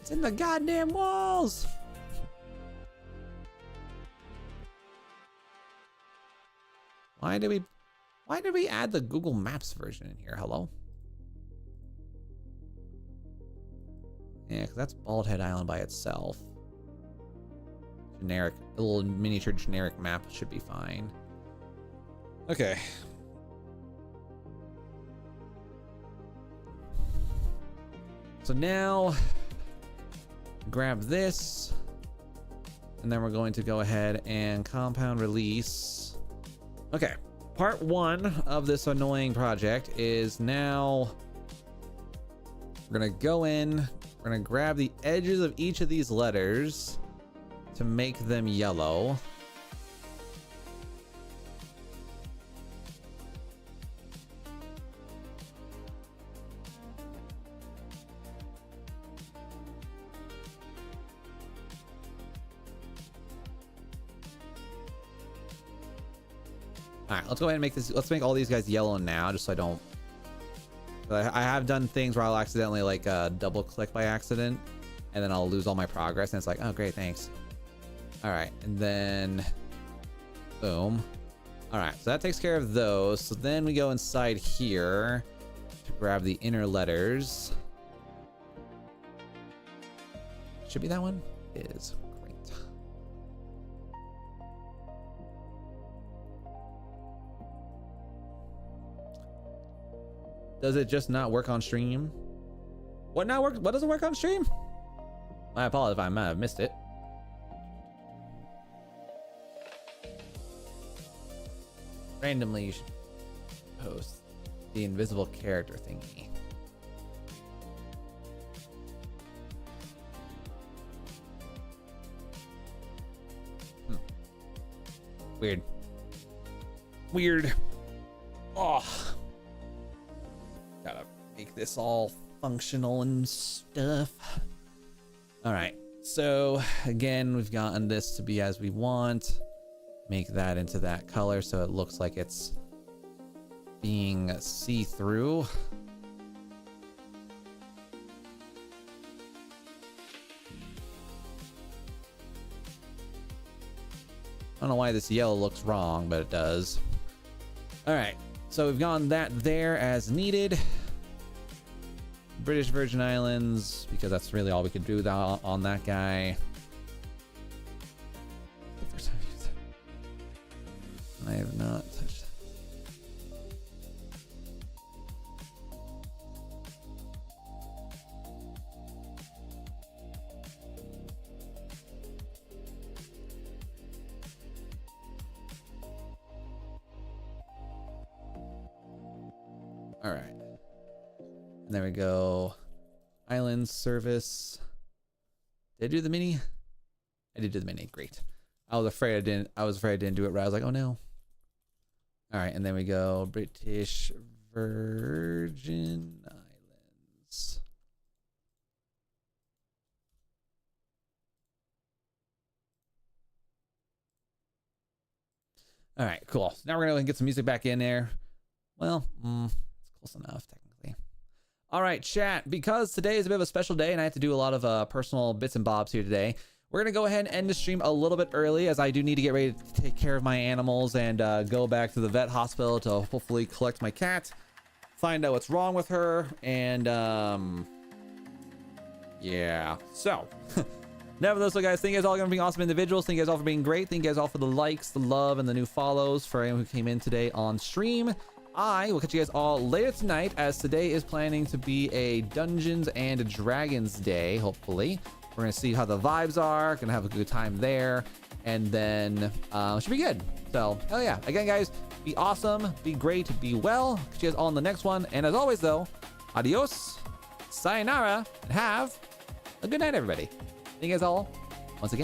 [SPEAKER 3] It's in the goddamn walls! Why did we add the Google Maps version in here? Hello? Yeah, because that's Bald Head Island by itself. Generic, a little miniature generic map should be fine. Okay. So now, grab this, and then we're going to go ahead and compound release. Okay, part one of this annoying project is now we're gonna go in, we're gonna grab the edges of each of these letters to make them yellow. All right, let's go ahead and make this. Let's make all these guys yellow now, just so I don't. I have done things where I'll accidentally like double click by accident, and then I'll lose all my progress, and it's like, oh great, thanks. All right, and then boom. All right, so that takes care of those. So then we go inside here to grab the inner letters. Should be that one. It is. Does it just not work on stream? What not work? What doesn't work on stream? I apologize if I might have missed it. Randomly, you should post the invisible character thingy. Weird. Weird. Oh. Gotta make this all functional and stuff. All right. So again, we've gotten this to be as we want. Make that into that color so it looks like it's being see-through. I don't know why this yellow looks wrong, but it does. All right, so we've gone that there as needed. British Virgin Islands, because that's really all we could do on that guy. I have not touched. All right. And there we go. Island service. Did I do the mini? I did do the mini. Great. I was afraid I didn't do it right. I was like, oh no. All right, and then we go British Virgin Islands. All right, cool. So now we're gonna get some music back in there. Well, it's close enough technically. All right, chat. Because today is a bit of a special day, and I have to do a lot of personal bits and bobs here today. We're gonna go ahead and end the stream a little bit early, as I do need to get ready to take care of my animals and go back to the vet hospital to hopefully collect my cat, find out what's wrong with her, and yeah. So, nevertheless, so guys, thank you guys all for being awesome individuals. Thank you guys all for being great. Thank you guys all for the likes, the love, and the new follows for anyone who came in today on stream. I will catch you guys all later tonight, as today is planning to be a Dungeons and Dragons day, hopefully. We're gonna see how the vibes are, gonna have a good time there, and then it should be good. So hell yeah. Again, guys, be awesome, be great, be well. Catch you guys all in the next one, and as always though, adios, sayonara, and have a good night, everybody. Thank you guys all once again.